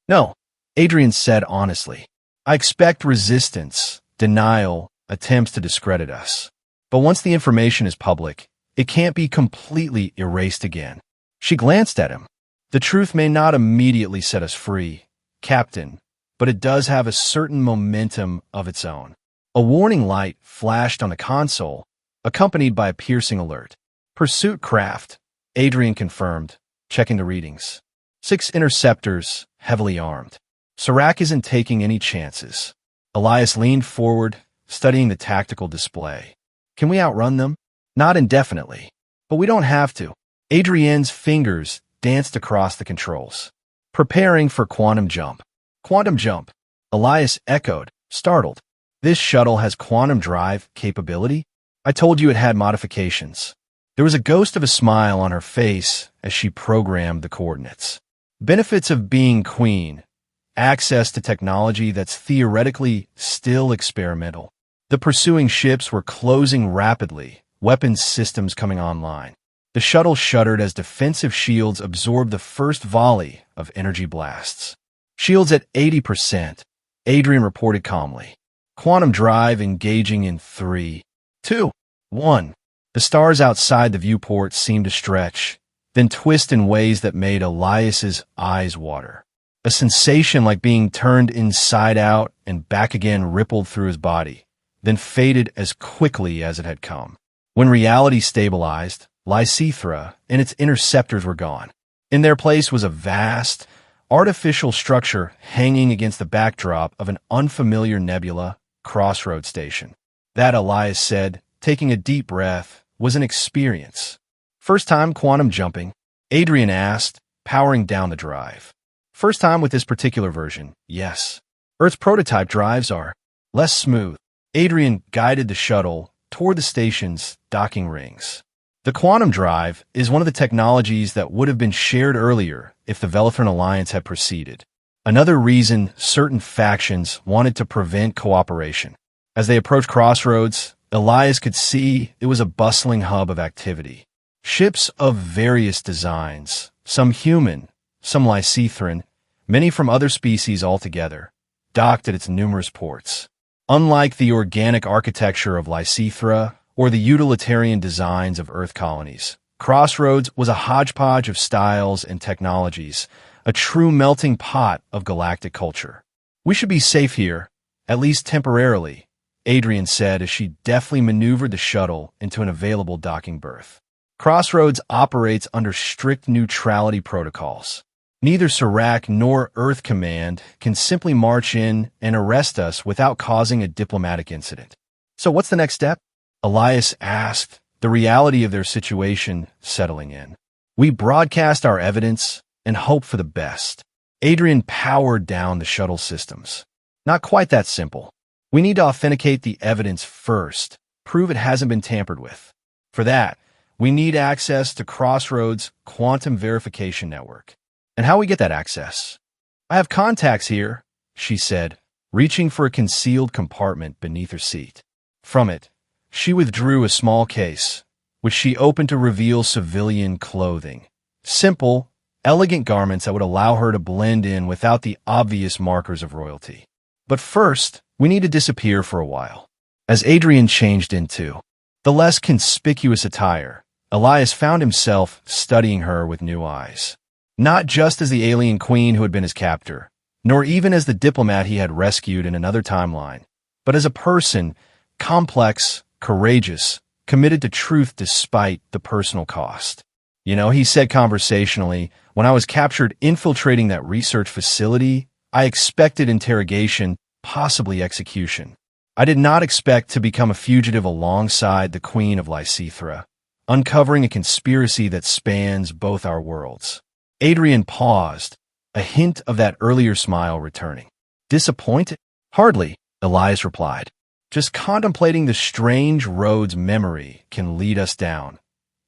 "No," Adrian said honestly. "I expect resistance, denial, attempts to discredit us. But once the information is public, it can't be completely erased again." She glanced at him. "The truth may not immediately set us free, Captain, but it does have a certain momentum of its own." A warning light flashed on the console, accompanied by a piercing alert. "Pursuit craft," Adrian confirmed, checking the readings. 6 interceptors, heavily armed. Serac isn't taking any chances." Elias leaned forward, studying the tactical display. "Can we outrun them?" "Not indefinitely. But we don't have to." Adrienne's fingers danced across the controls. "Preparing for quantum jump." "Quantum jump?" Elias echoed, startled. "This shuttle has quantum drive capability? I told you it had modifications." There was a ghost of a smile on her face as she programmed the coordinates. "Benefits of being queen. Access to technology that's theoretically still experimental." The pursuing ships were closing rapidly, weapons systems coming online. The shuttle shuddered as defensive shields absorbed the first volley of energy blasts. "Shields at 80%, Adrian reported calmly. "Quantum drive engaging in 3, 2, 1. The stars outside the viewport seemed to stretch, then twist in ways that made Elias's eyes water. A sensation like being turned inside out and back again rippled through his body, then faded as quickly as it had come. When reality stabilized, Lysithra and its interceptors were gone. In their place was a vast, artificial structure hanging against the backdrop of an unfamiliar nebula, Crossroads Station. That, Elias said, taking a deep breath, was an experience. "First time quantum jumping?" Adrian asked, powering down the drive. "First time with this particular version, yes. Earth's prototype drives are less smooth." Adrian guided the shuttle toward the station's docking rings. "The quantum drive is one of the technologies that would have been shared earlier if the Velithran Alliance had proceeded. Another reason certain factions wanted to prevent cooperation." As they approached Crossroads, Elias could see it was a bustling hub of activity. Ships of various designs, some human, some Lysithran, many from other species altogether, docked at its numerous ports. Unlike the organic architecture of Lysithra or the utilitarian designs of Earth colonies, Crossroads was a hodgepodge of styles and technologies, a true melting pot of galactic culture. We should be safe here, at least temporarily, Adrian said as she deftly maneuvered the shuttle into an available docking berth. Crossroads operates under strict neutrality protocols. Neither Serac nor Earth Command can simply march in and arrest us without causing a diplomatic incident. So what's the next step? Elias asked, the reality of their situation settling in. We broadcast our evidence and hope for the best. Adrian powered down the shuttle systems. Not quite that simple. We need to authenticate the evidence first, prove it hasn't been tampered with. For that, we need access to Crossroads' quantum verification network. And how we get that access? I have contacts here, she said, reaching for a concealed compartment beneath her seat. From it, she withdrew a small case, which she opened to reveal civilian clothing. Simple, elegant garments that would allow her to blend in without the obvious markers of royalty. But first, we need to disappear for a while. As Adrian changed into the less conspicuous attire, Elias found himself studying her with new eyes. Not just as the alien queen who had been his captor, nor even as the diplomat he had rescued in another timeline, but as a person, complex, courageous, committed to truth despite the personal cost. You know, he said conversationally, when I was captured infiltrating that research facility, I expected interrogation, possibly execution. I did not expect to become a fugitive alongside the Queen of Lysithra, uncovering a conspiracy that spans both our worlds. Adrian paused, a hint of that earlier smile returning. Disappointed? Hardly, Elias replied. Just contemplating the strange roads memory can lead us down,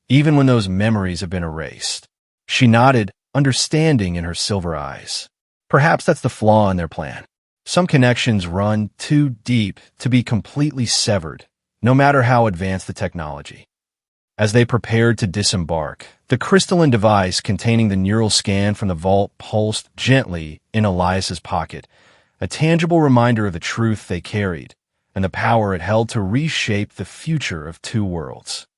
even when those memories have been erased. She nodded, understanding in her silver eyes. Perhaps that's the flaw in their plan. Some connections run too deep to be completely severed, no matter how advanced the technology. As they prepared to disembark, the crystalline device containing the neural scan from the vault pulsed gently in Elias's pocket, a tangible reminder of the truth they carried and the power it held to reshape the future of two worlds.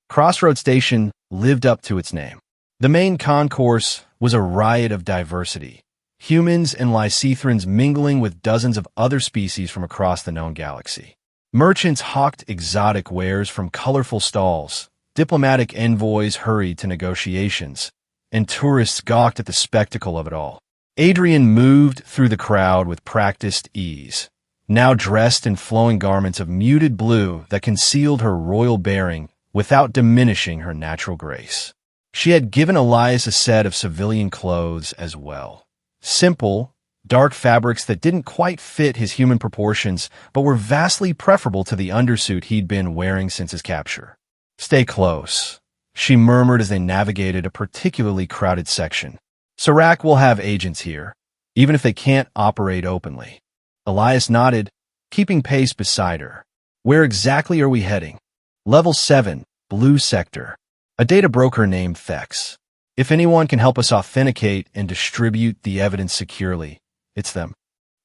Crossroads Station lived up to its name. The main concourse was a riot of diversity, humans and Lysithrans mingling with dozens of other species from across the known galaxy. Merchants hawked exotic wares from colorful stalls, diplomatic envoys hurried to negotiations, and tourists gawked at the spectacle of it all. Adrian moved through the crowd with practiced ease, now dressed in flowing garments of muted blue that concealed her royal bearing without diminishing her natural grace. She had given Elias a set of civilian clothes as well. Simple, dark fabrics that didn't quite fit his human proportions but were vastly preferable to the undersuit he'd been wearing since his capture. Stay close, she murmured as they navigated a particularly crowded section. Serac will have agents here, even if they can't operate openly. Elias nodded, keeping pace beside her. Where exactly are we heading? Level 7, Blue Sector. A data broker named Thex. If anyone can help us authenticate and distribute the evidence securely, it's them.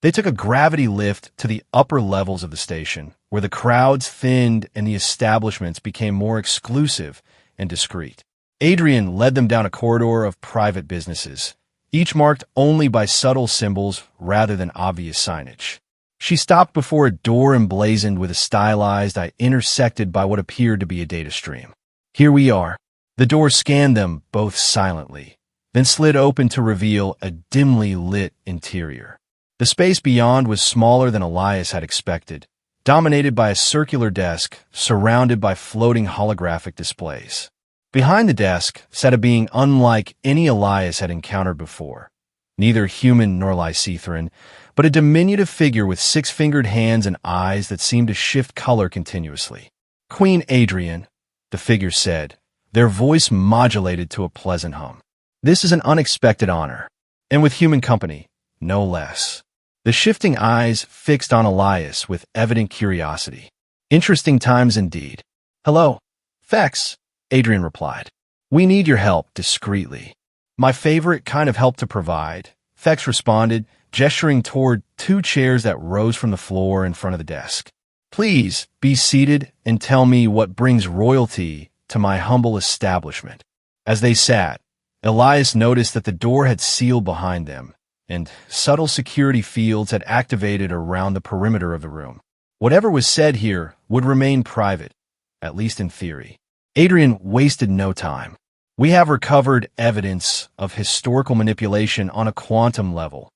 They took a gravity lift to the upper levels of the station, where the crowds thinned and the establishments became more exclusive and discreet. Adrian led them down a corridor of private businesses, each marked only by subtle symbols rather than obvious signage. She stopped before a door emblazoned with a stylized eye intersected by what appeared to be a data stream. Here we are. The door scanned them both silently, then slid open to reveal a dimly lit interior. The space beyond was smaller than Elias had expected, dominated by a circular desk surrounded by floating holographic displays. Behind the desk sat a being unlike any Elias had encountered before, neither human nor Lysithran, but a diminutive figure with six-fingered hands and eyes that seemed to shift color continuously. Queen Adrian, the figure said, their voice modulated to a pleasant hum. This is an unexpected honor, and with human company, no less. The shifting eyes fixed on Elias with evident curiosity. Interesting times indeed. Hello, Thex, Adrian replied. We need your help discreetly. My favorite kind of help to provide, Thex responded, gesturing toward two chairs that rose from the floor in front of the desk. Please be seated and tell me what brings royalty to my humble establishment. As they sat, Elias noticed that the door had sealed behind them, and subtle security fields had activated around the perimeter of the room. Whatever was said here would remain private, at least in theory. Adrian wasted no time. We have recovered evidence of historical manipulation on a quantum level,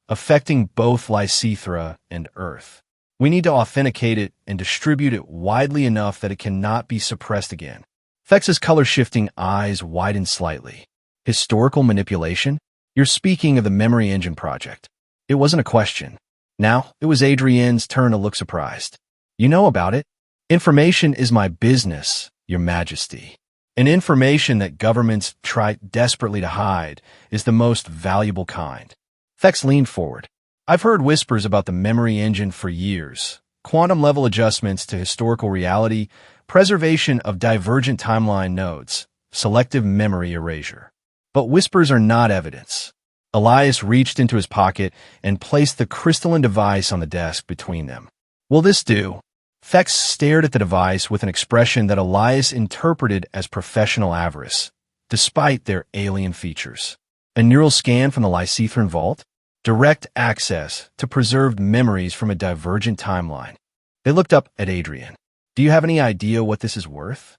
affecting both Lysithra and Earth. We need to authenticate it and distribute it widely enough that it cannot be suppressed again. Fex's color-shifting eyes widened slightly. Historical manipulation? You're speaking of the Memory Engine project. It wasn't a question. Now, it was Adrienne's turn to look surprised. You know about it? Information is my business, Your Majesty. And information that governments try desperately to hide is the most valuable kind. Fex leaned forward. I've heard whispers about the Memory Engine for years. Quantum-level adjustments to historical reality, preservation of divergent timeline nodes, selective memory erasure. But whispers are not evidence. Elias reached into his pocket and placed the crystalline device on the desk between them. Will this do? Fex stared at the device with an expression that Elias interpreted as professional avarice, despite their alien features. A neural scan from the Lysithran vault? Direct access to preserved memories from a divergent timeline. They looked up at Adrian. Do you have any idea what this is worth?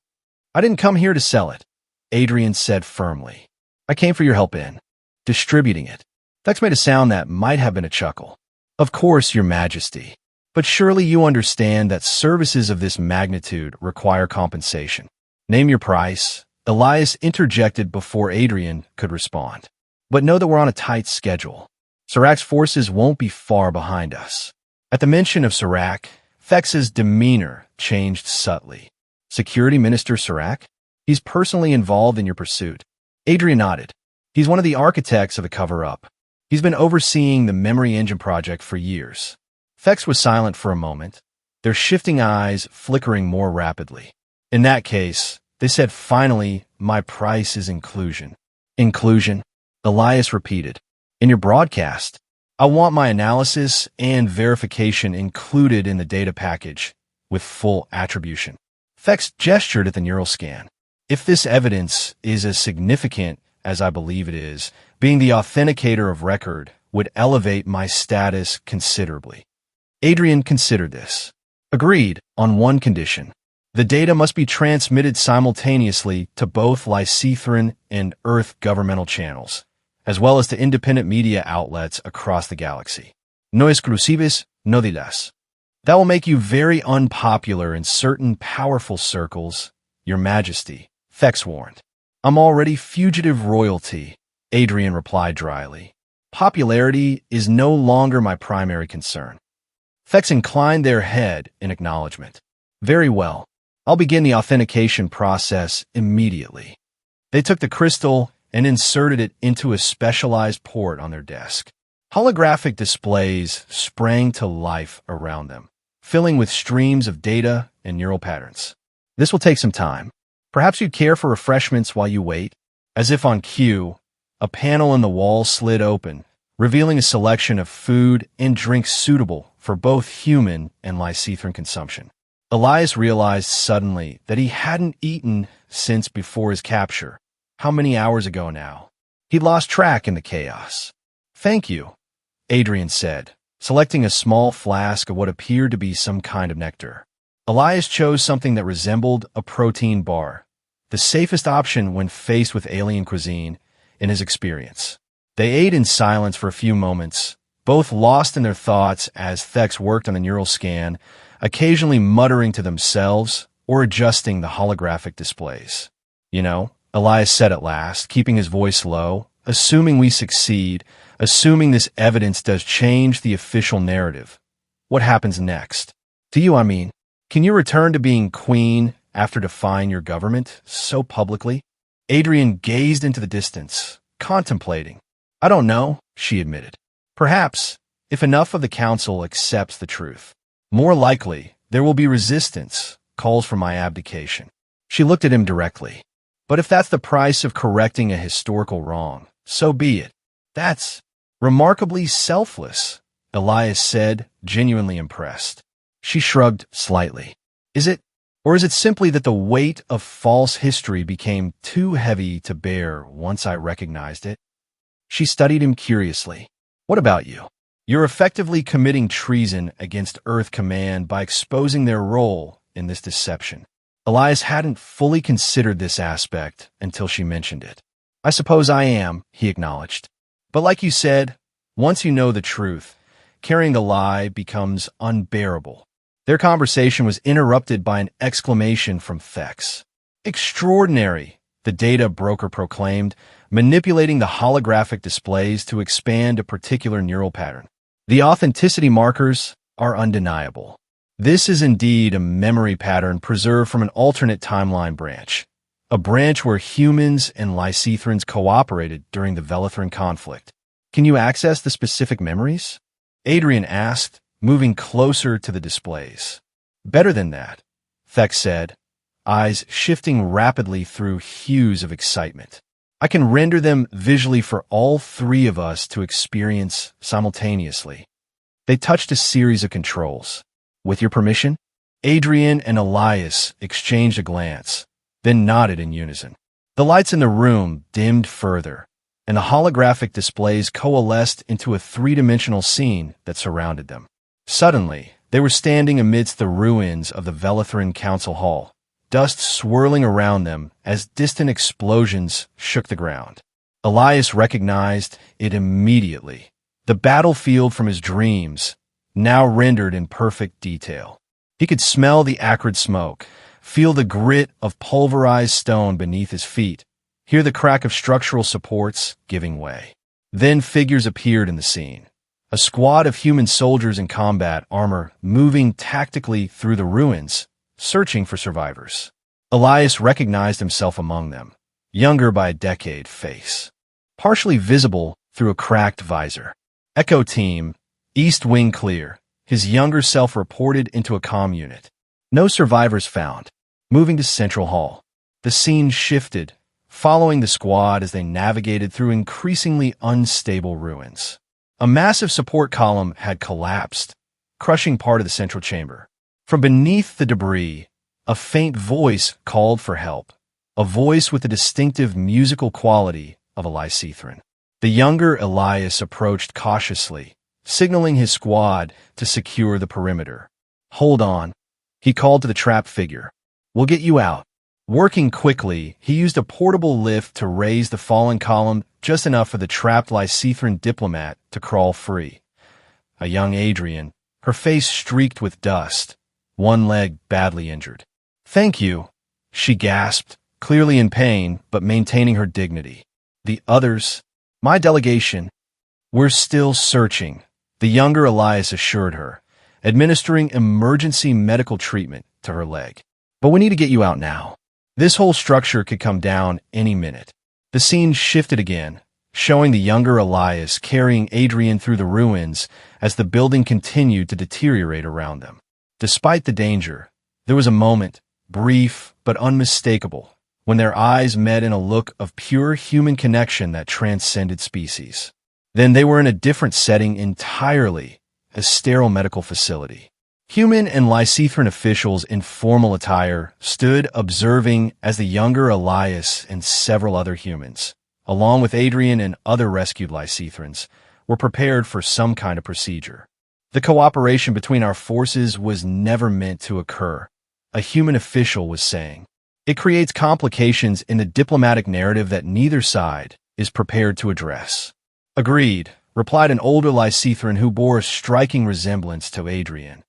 I didn't come here to sell it, Adrian said firmly. I came for your help in distributing it. Fex made a sound that might have been a chuckle. Of course, Your Majesty. But surely you understand that services of this magnitude require compensation. Name your price. Elias interjected before Adrian could respond. But know that we're on a tight schedule. Sirac's forces won't be far behind us. At the mention of Sirac, Fex's demeanor changed subtly. Security Minister Sirac? He's personally involved in your pursuit. Adrian nodded. He's one of the architects of the cover-up. He's been overseeing the Memory Engine project for years. Fex was silent for a moment, their shifting eyes flickering more rapidly. In that case, they said finally, my price is inclusion. Inclusion? Elias repeated. In your broadcast, I want my analysis and verification included in the data package with full attribution. Fex gestured at the neural scan. If this evidence is as significant as I believe it is, being the authenticator of record would elevate my status considerably. Adrian considered this. Agreed, on one condition. The data must be transmitted simultaneously to both Lysithran and Earth governmental channels, as well as to independent media outlets across the galaxy. No exclusives, no dilas. That will make you very unpopular in certain powerful circles, Your Majesty, Fex warned. I'm already fugitive royalty, Adrian replied dryly. Popularity is no longer my primary concern. Fex inclined their head in acknowledgement. Very well. I'll begin the authentication process immediately. They took the crystal and inserted it into a specialized port on their desk. Holographic displays sprang to life around them, filling with streams of data and neural patterns. This will take some time. Perhaps you'd care for refreshments while you wait? As if on cue, a panel in the wall slid open, revealing a selection of food and drinks suitable for both human and Lysithran consumption. Elias realized suddenly that he hadn't eaten since before his capture. How many hours ago now? He'd lost track in the chaos. Thank you, Adrian said, selecting a small flask of what appeared to be some kind of nectar. Elias chose something that resembled a protein bar, the safest option when faced with alien cuisine in his experience. They ate in silence for a few moments, both lost in their thoughts as Fex worked on the neural scan, occasionally muttering to themselves or adjusting the holographic displays. You know, Elias said at last, keeping his voice low, assuming we succeed, assuming this evidence does change the official narrative. What happens next? To you, I mean. Can you return to being queen after defying your government so publicly? Adrian gazed into the distance, contemplating. I don't know, she admitted. Perhaps, if enough of the council accepts the truth. More likely, there will be resistance, calls for my abdication. She looked at him directly. But if that's the price of correcting a historical wrong, so be it. That's remarkably selfless, Elias said, genuinely impressed. She shrugged slightly. Is it? Or is it simply that the weight of false history became too heavy to bear once I recognized it? She studied him curiously. What about you? You're effectively committing treason against Earth Command by exposing their role in this deception. Elias hadn't fully considered this aspect until she mentioned it. I suppose I am, he acknowledged. But like you said, once you know the truth, carrying the lie becomes unbearable. Their conversation was interrupted by an exclamation from Thex. Extraordinary, the data broker proclaimed, manipulating the holographic displays to expand a particular neural pattern. The authenticity markers are undeniable. This is indeed a memory pattern preserved from an alternate timeline branch, a branch where humans and Lysithrans cooperated during the Velithrin conflict. Can you access the specific memories? Adrian asked, moving closer to the displays. Better than that, Thex said, eyes shifting rapidly through hues of excitement. I can render them visually for all three of us to experience simultaneously. They touched a series of controls. With your permission? Adrian and Elias exchanged a glance, then nodded in unison. The lights in the room dimmed further, and the holographic displays coalesced into a three-dimensional scene that surrounded them. Suddenly, they were standing amidst the ruins of the Velithrin Council Hall, dust swirling around them as distant explosions shook the ground. Elias recognized it immediately. The battlefield from his dreams, now rendered in perfect detail. He could smell the acrid smoke, feel the grit of pulverized stone beneath his feet, hear the crack of structural supports giving way. Then figures appeared in the scene. A squad of human soldiers in combat armor moving tactically through the ruins, searching for survivors. Elias recognized himself among them, younger by a decade face, partially visible through a cracked visor. Echo Team, East Wing clear, his younger self reported into a comm unit. No survivors found. Moving to Central Hall. The scene shifted, following the squad as they navigated through increasingly unstable ruins. A massive support column had collapsed, crushing part of the central chamber. From beneath the debris, a faint voice called for help, a voice with the distinctive musical quality of a Lysithran. The younger Elias approached cautiously, signaling his squad to secure the perimeter. Hold on, he called to the trapped figure. We'll get you out. Working quickly, he used a portable lift to raise the fallen column just enough for the trapped Lysithran diplomat to crawl free. A young Adrian, her face streaked with dust, one leg badly injured. Thank you, she gasped, clearly in pain but maintaining her dignity. The others, my delegation, we're still searching, the younger Elias assured her, administering emergency medical treatment to her leg. But we need to get you out now. This whole structure could come down any minute. The scene shifted again, showing the younger Elias carrying Adrian through the ruins as the building continued to deteriorate around them. Despite the danger, there was a moment, brief but unmistakable, when their eyes met in a look of pure human connection that transcended species. Then they were in a different setting entirely, a sterile medical facility. Human and Lysithran officials in formal attire stood observing as the younger Elias and several other humans, along with Adrian and other rescued Lysithrans, were prepared for some kind of procedure. The cooperation between our forces was never meant to occur, a human official was saying. It creates complications in the diplomatic narrative that neither side is prepared to address. Agreed, replied an older Lysithran who bore a striking resemblance to Adrian.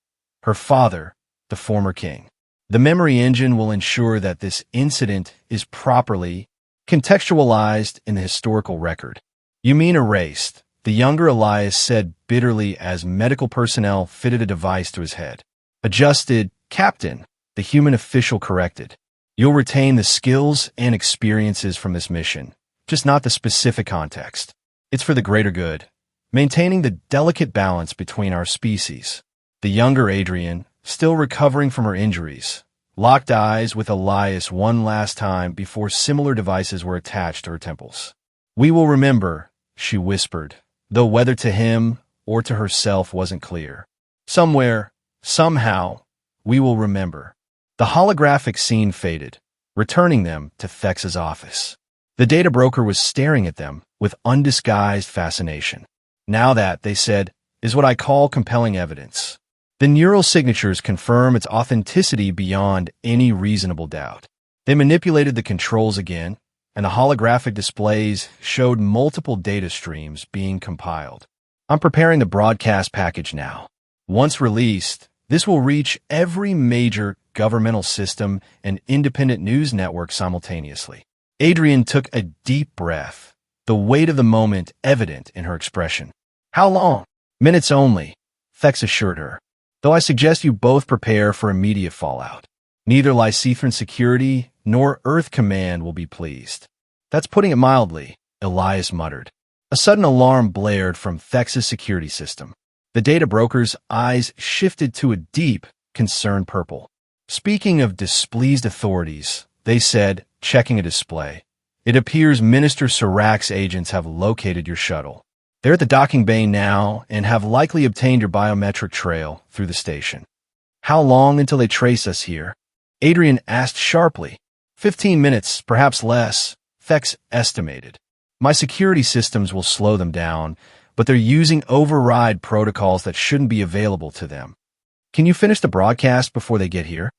Her father, the former king. The memory engine will ensure that this incident is properly contextualized in the historical record. You mean erased, the younger Elias said bitterly as medical personnel fitted a device to his head. Adjusted, Captain, the human official corrected. You'll retain the skills and experiences from this mission, just not the specific context. It's for the greater good, maintaining the delicate balance between our species. The younger Adrian, still recovering from her injuries, locked eyes with Elias one last time before similar devices were attached to her temples. We will remember, she whispered, though whether to him or to herself wasn't clear. Somewhere, somehow, we will remember. The holographic scene faded, returning them to Thex's office. The data broker was staring at them with undisguised fascination. Now that, they said, is what I call compelling evidence. The neural signatures confirm its authenticity beyond any reasonable doubt. They manipulated the controls again, and the holographic displays showed multiple data streams being compiled. I'm preparing the broadcast package now. Once released, this will reach every major governmental system and independent news network simultaneously. Adrian took a deep breath, the weight of the moment evident in her expression. How long? Minutes only, Thex assured her, though I suggest you both prepare for immediate fallout. Neither Lysithran Security nor Earth Command will be pleased. That's putting it mildly, Elias muttered. A sudden alarm blared from Thex's security system. The data broker's eyes shifted to a deep, concerned purple. Speaking of displeased authorities, they said, checking a display, it appears Minister Sirac's agents have located your shuttle. They're at the docking bay now and have likely obtained your biometric trail through the station. How long until they trace us here? Adrian asked sharply. 15 minutes, perhaps less, Thex estimated. My security systems will slow them down, but they're using override protocols that shouldn't be available to them. Can you finish the broadcast before they get here?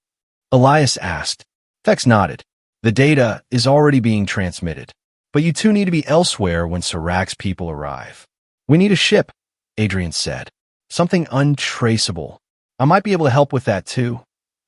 Elias asked. Thex nodded. The data is already being transmitted, but you two need to be elsewhere when Sirac's people arrive. We need a ship, Adrian said. Something untraceable. I might be able to help with that too,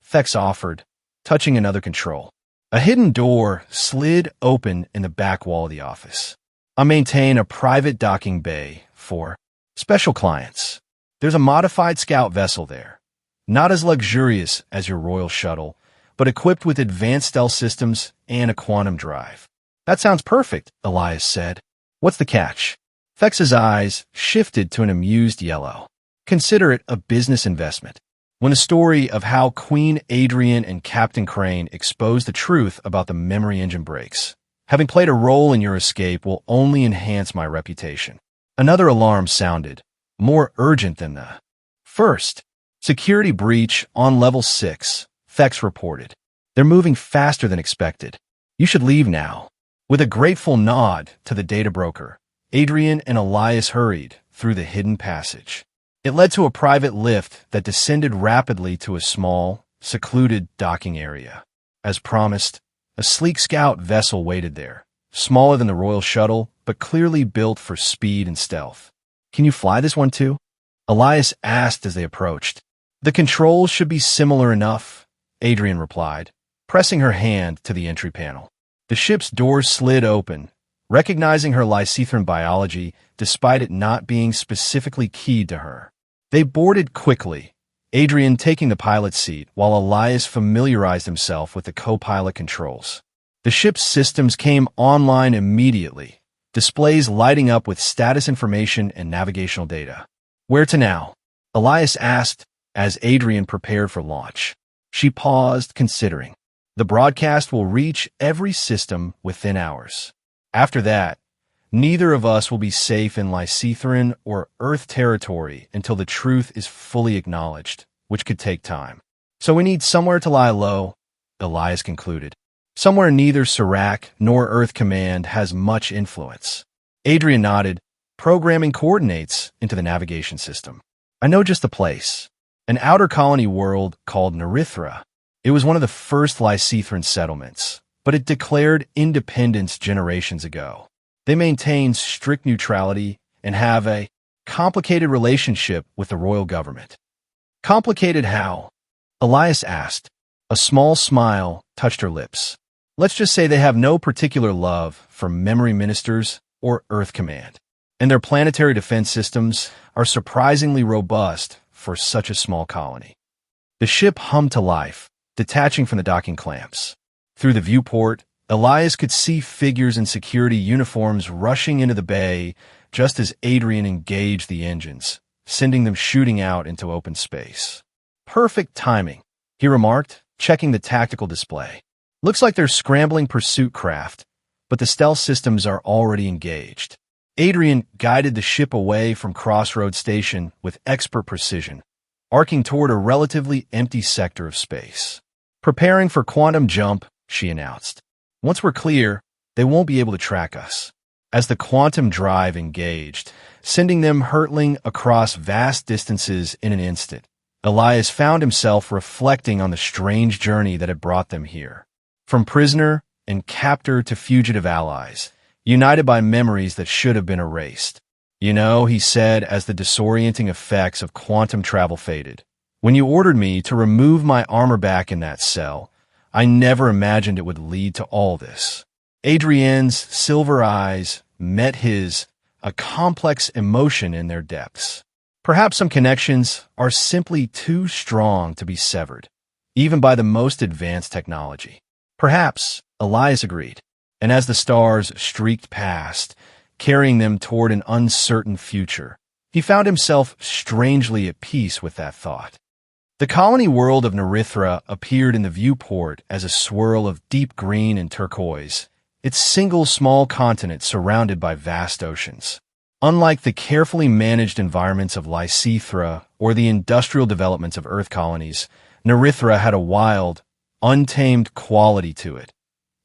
Thex offered, touching another control. A hidden door slid open in the back wall of the office. I maintain a private docking bay for special clients. There's a modified scout vessel there. Not as luxurious as your royal shuttle, but equipped with advanced stealth systems and a quantum drive. That sounds perfect, Elias said. What's the catch? Thex's eyes shifted to an amused yellow. Consider it a business investment. When the story of how Queen Adrian and Captain Crane exposed the truth about the memory engine breaks, having played a role in your escape will only enhance my reputation. Another alarm sounded, more urgent than the first. Security breach on level 6, Thex reported. They're moving faster than expected. You should leave now. With a grateful nod to the data broker, Adrian and Elias hurried through the hidden passage. It led to a private lift that descended rapidly to a small, secluded docking area. As promised, a sleek scout vessel waited there, smaller than the royal shuttle, but clearly built for speed and stealth. Can you fly this one too? Elias asked as they approached. The controls should be similar enough, Adrian replied, pressing her hand to the entry panel. The ship's doors slid open, recognizing her Lysithran biology despite it not being specifically keyed to her. They boarded quickly, Adrian taking the pilot's seat while Elias familiarized himself with the co-pilot controls. The ship's systems came online immediately, displays lighting up with status information and navigational data. Where to now? Elias asked as Adrian prepared for launch. She paused, considering. The broadcast will reach every system within hours. After that, neither of us will be safe in Lysithran or Earth territory until the truth is fully acknowledged, which could take time. So we need somewhere to lie low, Elias concluded. Somewhere neither Sirac nor Earth Command has much influence. Adrian nodded, programming coordinates into the navigation system. I know just the place. An outer colony world called Nerithra. It was one of the first Lysithran settlements, but it declared independence generations ago. They maintain strict neutrality and have a complicated relationship with the royal government. Complicated how? Elias asked. A small smile touched her lips. Let's just say they have no particular love for memory ministers or Earth Command, and their planetary defense systems are surprisingly robust for such a small colony. The ship hummed to life, detaching from the docking clamps. Through the viewport, Elias could see figures in security uniforms rushing into the bay just as Adrian engaged the engines, sending them shooting out into open space. Perfect timing, he remarked, checking the tactical display. Looks like they're scrambling pursuit craft, but the stealth systems are already engaged. Adrian guided the ship away from Crossroads Station with expert precision, arcing toward a relatively empty sector of space. Preparing for quantum jump, she announced. Once we're clear, they won't be able to track us. As the quantum drive engaged, sending them hurtling across vast distances in an instant, Elias found himself reflecting on the strange journey that had brought them here. From prisoner and captor to fugitive allies, united by memories that should have been erased. You know, he said as the disorienting effects of quantum travel faded. When you ordered me to remove my armor back in that cell, I never imagined it would lead to all this. Adrienne's silver eyes met his, a complex emotion in their depths. Perhaps some connections are simply too strong to be severed, even by the most advanced technology. Perhaps, Elias agreed, and as the stars streaked past, carrying them toward an uncertain future, he found himself strangely at peace with that thought. The colony world of Nerithra appeared in the viewport as a swirl of deep green and turquoise, its single small continent surrounded by vast oceans. Unlike the carefully managed environments of Lysithra or the industrial developments of Earth colonies, Nerithra had a wild, untamed quality to it.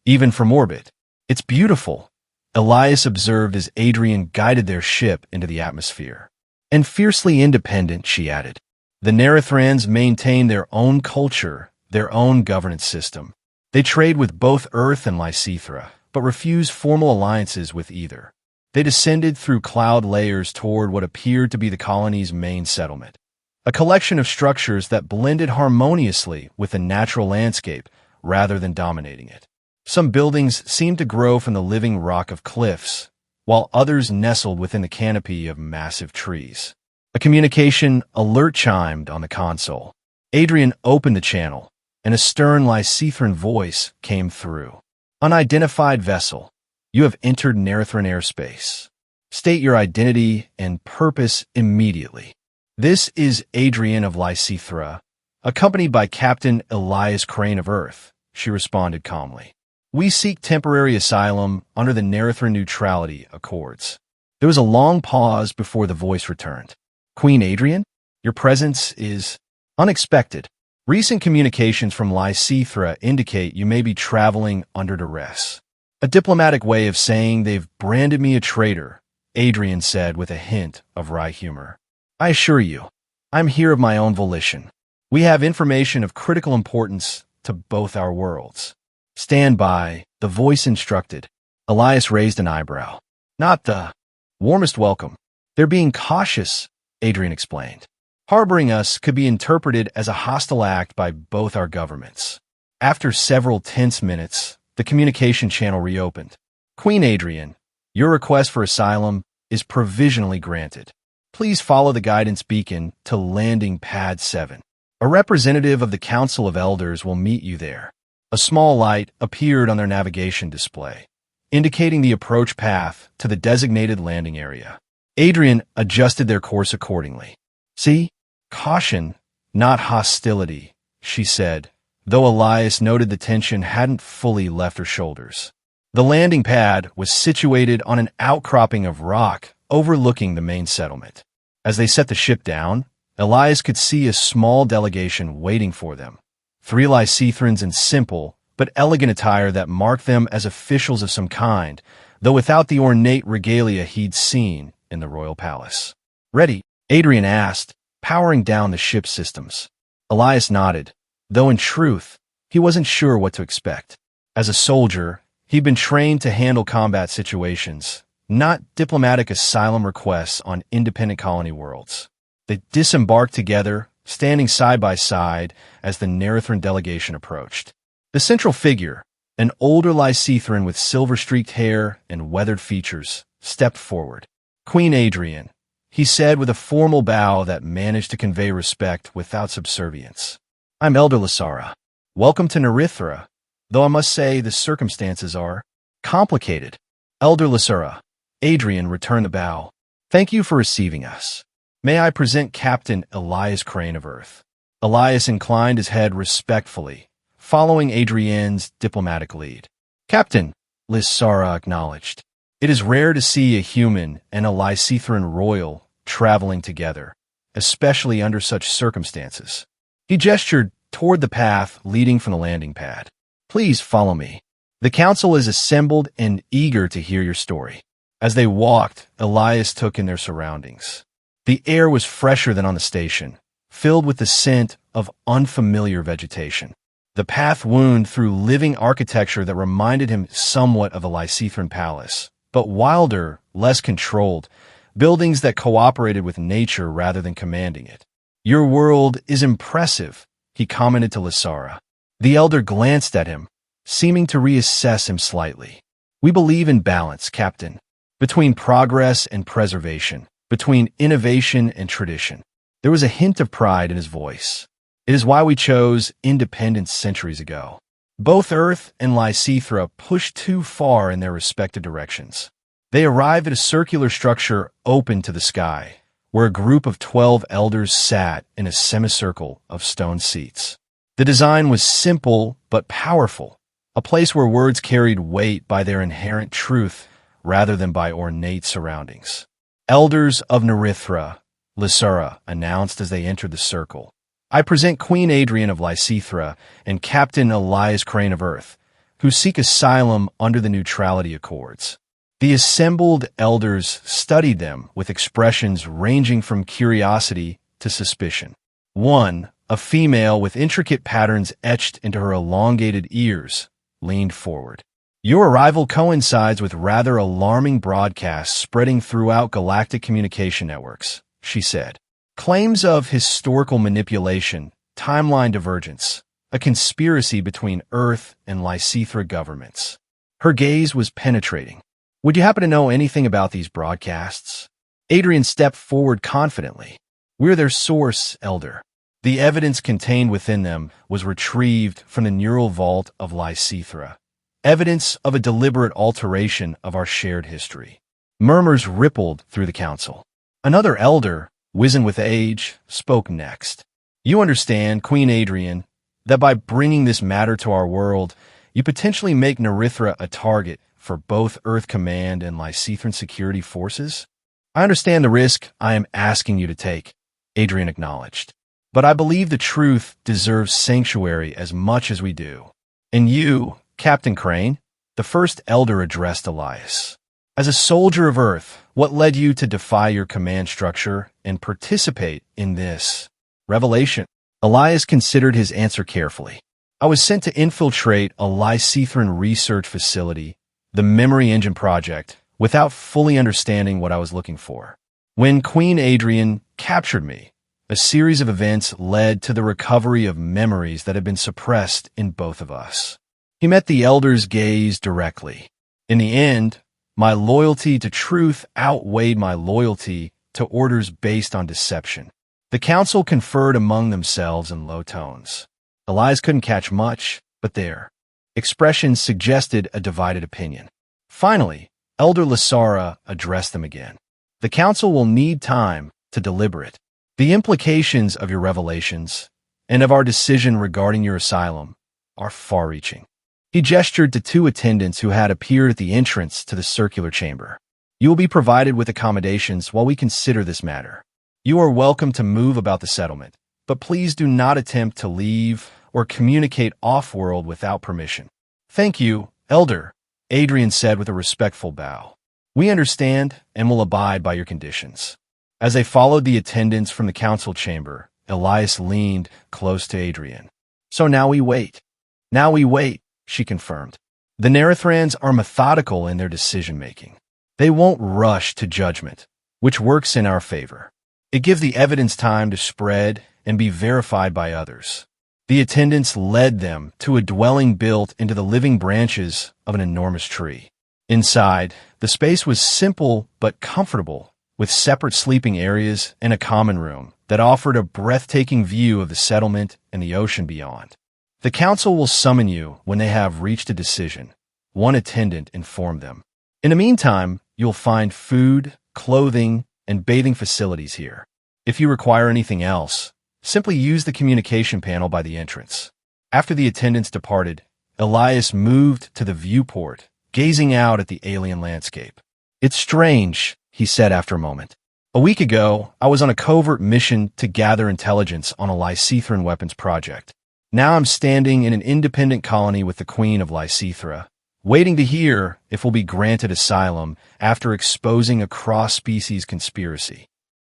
Even from orbit. It's beautiful, Elias observed as Adrian guided their ship into the atmosphere. And fiercely independent, she added. The Nerithrans maintain their own culture, their own governance system. They trade with both Earth and Lysithra, but refuse formal alliances with either. They descended through cloud layers toward what appeared to be the colony's main settlement, a collection of structures that blended harmoniously with the natural landscape rather than dominating it. Some buildings seemed to grow from the living rock of cliffs, while others nestled within the canopy of massive trees. A communication alert chimed on the console. Adrian opened the channel, and a stern Lysithran voice came through. Unidentified vessel, you have entered Nerithran airspace. State your identity and purpose immediately. This is Adrian of Lysithra, accompanied by Captain Elias Crane of Earth, she responded calmly. We seek temporary asylum under the Nerithran Neutrality Accords. There was a long pause before the voice returned. Queen Adrian, your presence is unexpected. Recent communications from Lysithra indicate you may be traveling under duress. A diplomatic way of saying they've branded me a traitor, Adrian said with a hint of wry humor. I assure you, I'm here of my own volition. We have information of critical importance to both our worlds. Stand by, the voice instructed. Elias raised an eyebrow. Not the warmest welcome. They're being cautious, Adrian explained. Harboring us could be interpreted as a hostile act by both our governments. After several tense minutes, the communication channel reopened. Queen Adrian, your request for asylum is provisionally granted. Please follow the guidance beacon to landing pad 7. A representative of the Council of Elders will meet you there. A small light appeared on their navigation display, indicating the approach path to the designated landing area. Adrian adjusted their course accordingly. See? Caution, not hostility, she said, though Elias noted the tension hadn't fully left her shoulders. The landing pad was situated on an outcropping of rock overlooking the main settlement. As they set the ship down, Elias could see a small delegation waiting for them. 3 Lysithrans in simple but elegant attire that marked them as officials of some kind, though without the ornate regalia he'd seen in the royal palace. Ready? Adrian asked, powering down the ship's systems. Elias nodded, though in truth, he wasn't sure what to expect. As a soldier, he'd been trained to handle combat situations, not diplomatic asylum requests on independent colony worlds. They disembarked together, standing side by side as the Nerithran delegation approached. The central figure, an older Lysithran with silver-streaked hair and weathered features, stepped forward. Queen Adrian, he said with a formal bow that managed to convey respect without subservience. I'm Elder Lysara. Welcome to Nerithra, though I must say the circumstances are complicated. Elder Lysara, Adrian returned the bow. Thank you for receiving us. May I present Captain Elias Crane of Earth. Elias inclined his head respectfully, following Adrienne's diplomatic lead. Captain, Lysara acknowledged. It is rare to see a human and a Lysithran royal traveling together, especially under such circumstances. He gestured toward the path leading from the landing pad. Please follow me. The council is assembled and eager to hear your story. As they walked, Elias took in their surroundings. The air was fresher than on the station, filled with the scent of unfamiliar vegetation. The path wound through living architecture that reminded him somewhat of the Lysithran Palace, but wilder, less controlled, buildings that cooperated with nature rather than commanding it. Your world is impressive, he commented to Lysara. The elder glanced at him, seeming to reassess him slightly. We believe in balance, Captain, between progress and preservation, between innovation and tradition. There was a hint of pride in his voice. It is why we chose independence centuries ago. Both Earth and Lysithra pushed too far in their respective directions. They arrived at a circular structure open to the sky, where a group of 12 elders sat in a semicircle of stone seats. The design was simple but powerful, a place where words carried weight by their inherent truth rather than by ornate surroundings. Elders of Nerithra, Lysara announced as they entered the circle. I present Queen Adrian of Lysithra and Captain Elias Crane of Earth, who seek asylum under the Neutrality Accords. The assembled elders studied them with expressions ranging from curiosity to suspicion. One, a female with intricate patterns etched into her elongated ears, leaned forward. Your arrival coincides with rather alarming broadcasts spreading throughout galactic communication networks, she said. Claims of historical manipulation, timeline divergence, a conspiracy between Earth and Lysithra governments. Her gaze was penetrating. Would you happen to know anything about these broadcasts? Adrian stepped forward confidently. We're their source, Elder. The evidence contained within them was retrieved from the neural vault of Lysithra. Evidence of a deliberate alteration of our shared history. Murmurs rippled through the council. Another elder, wizened with age, spoke next. You understand, Queen Adrian, that by bringing this matter to our world, you potentially make Nerithra a target for both Earth Command and Lysithran security forces? I understand the risk I am asking you to take, Adrian acknowledged. But I believe the truth deserves sanctuary as much as we do. And you, Captain Crane, the first elder addressed Elias. As a soldier of Earth, what led you to defy your command structure and participate in this revelation? Elias considered his answer carefully. I was sent to infiltrate a Lysithran research facility, the Memory Engine Project, without fully understanding what I was looking for. When Queen Adrian captured me, a series of events led to the recovery of memories that had been suppressed in both of us. He met the elder's gaze directly. In the end, my loyalty to truth outweighed my loyalty to orders based on deception. The council conferred among themselves in low tones. Elias couldn't catch much, but their expressions suggested a divided opinion. Finally, Elder Lysara addressed them again. The council will need time to deliberate. The implications of your revelations and of our decision regarding your asylum are far-reaching. He gestured to two attendants who had appeared at the entrance to the circular chamber. You will be provided with accommodations while we consider this matter. You are welcome to move about the settlement, but please do not attempt to leave or communicate off-world without permission. Thank you, Elder, Adrian said with a respectful bow. We understand and will abide by your conditions. As they followed the attendants from the council chamber, Elias leaned close to Adrian. So now we wait. Now we wait, she confirmed. The Nerithrans are methodical in their decision-making. They won't rush to judgment, which works in our favor. It gives the evidence time to spread and be verified by others. The attendants led them to a dwelling built into the living branches of an enormous tree. Inside, the space was simple but comfortable, with separate sleeping areas and a common room that offered a breathtaking view of the settlement and the ocean beyond. The council will summon you when they have reached a decision, one attendant informed them. In the meantime, you'll find food, clothing, and bathing facilities here. If you require anything else, simply use the communication panel by the entrance. After the attendants departed, Elias moved to the viewport, gazing out at the alien landscape. It's strange, he said after a moment. A week ago, I was on a covert mission to gather intelligence on a Lysithran weapons project. Now I'm standing in an independent colony with the Queen of Lysithra, waiting to hear if we'll be granted asylum after exposing a cross-species conspiracy.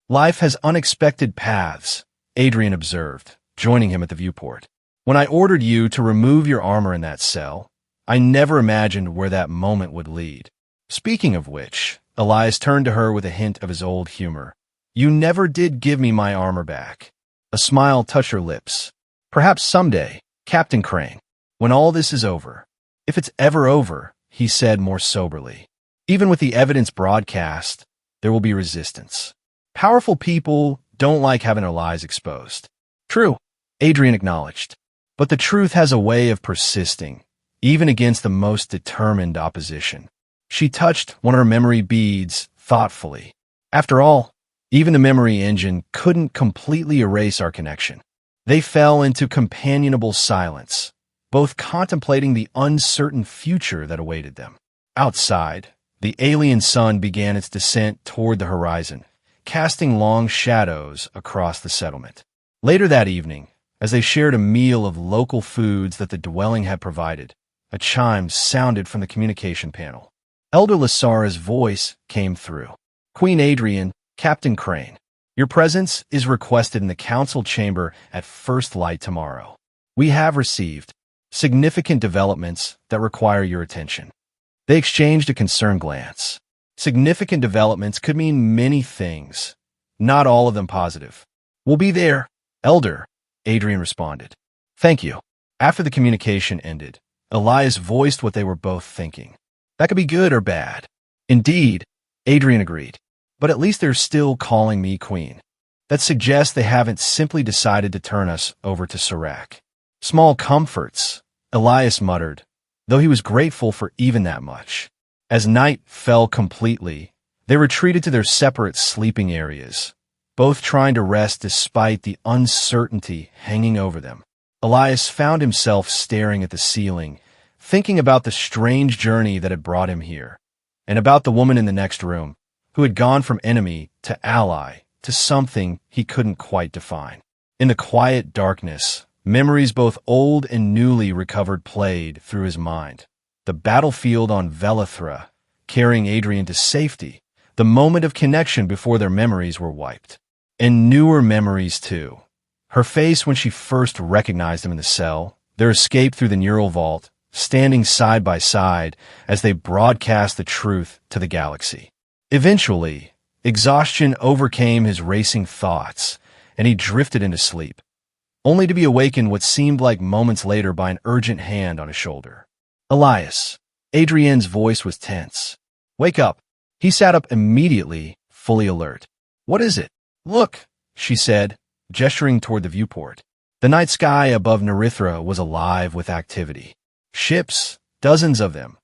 Life has unexpected paths, Adrian observed, joining him at the viewport. When I ordered you to remove your armor in that cell, I never imagined where that moment would lead. Speaking of which, Elias turned to her with a hint of his old humor. You never did give me my armor back. A smile touched her lips. Perhaps someday, Captain Crane, when all this is over. If it's ever over, he said more soberly. Even with the evidence broadcast, there will be resistance. Powerful people don't like having their lies exposed. True, Adrian acknowledged. But the truth has a way of persisting, even against the most determined opposition. She touched one of her memory beads thoughtfully. After all, even the memory engine couldn't completely erase our connection. They fell into companionable silence, both contemplating the uncertain future that awaited them. Outside, the alien sun began its descent toward the horizon, casting long shadows across the settlement. Later that evening, as they shared a meal of local foods that the dwelling had provided, a chime sounded from the communication panel. Elder Lasara's voice came through. Queen Adrian, Captain Crane, your presence is requested in the council chamber at first light tomorrow. We have received significant developments that require your attention. They exchanged a concerned glance. Significant developments could mean many things, not all of them positive. We'll be there, Elder, Adrian responded. Thank you. After the communication ended, Elias voiced what they were both thinking. That could be good or bad. Indeed, Adrian agreed. But at least they're still calling me Queen. That suggests they haven't simply decided to turn us over to Serac. Small comforts, Elias muttered, though he was grateful for even that much. As night fell completely, they retreated to their separate sleeping areas, both trying to rest despite the uncertainty hanging over them. Elias found himself staring at the ceiling, thinking about the strange journey that had brought him here, and about the woman in the next room, who had gone from enemy to ally to something he couldn't quite define. In the quiet darkness, memories both old and newly recovered played through his mind. The battlefield on Velithra, carrying Adrian to safety, the moment of connection before their memories were wiped. And newer memories, too. Her face when she first recognized him in the cell, their escape through the neural vault, standing side by side as they broadcast the truth to the galaxy. Eventually, exhaustion overcame his racing thoughts, and he drifted into sleep, only to be awakened what seemed like moments later by an urgent hand on his shoulder. Elias. Adrienne's voice was tense. Wake up. He sat up immediately, fully alert. What is it? Look, she said, gesturing toward the viewport. The night sky above Nerithra was alive with activity. Ships, dozens of them,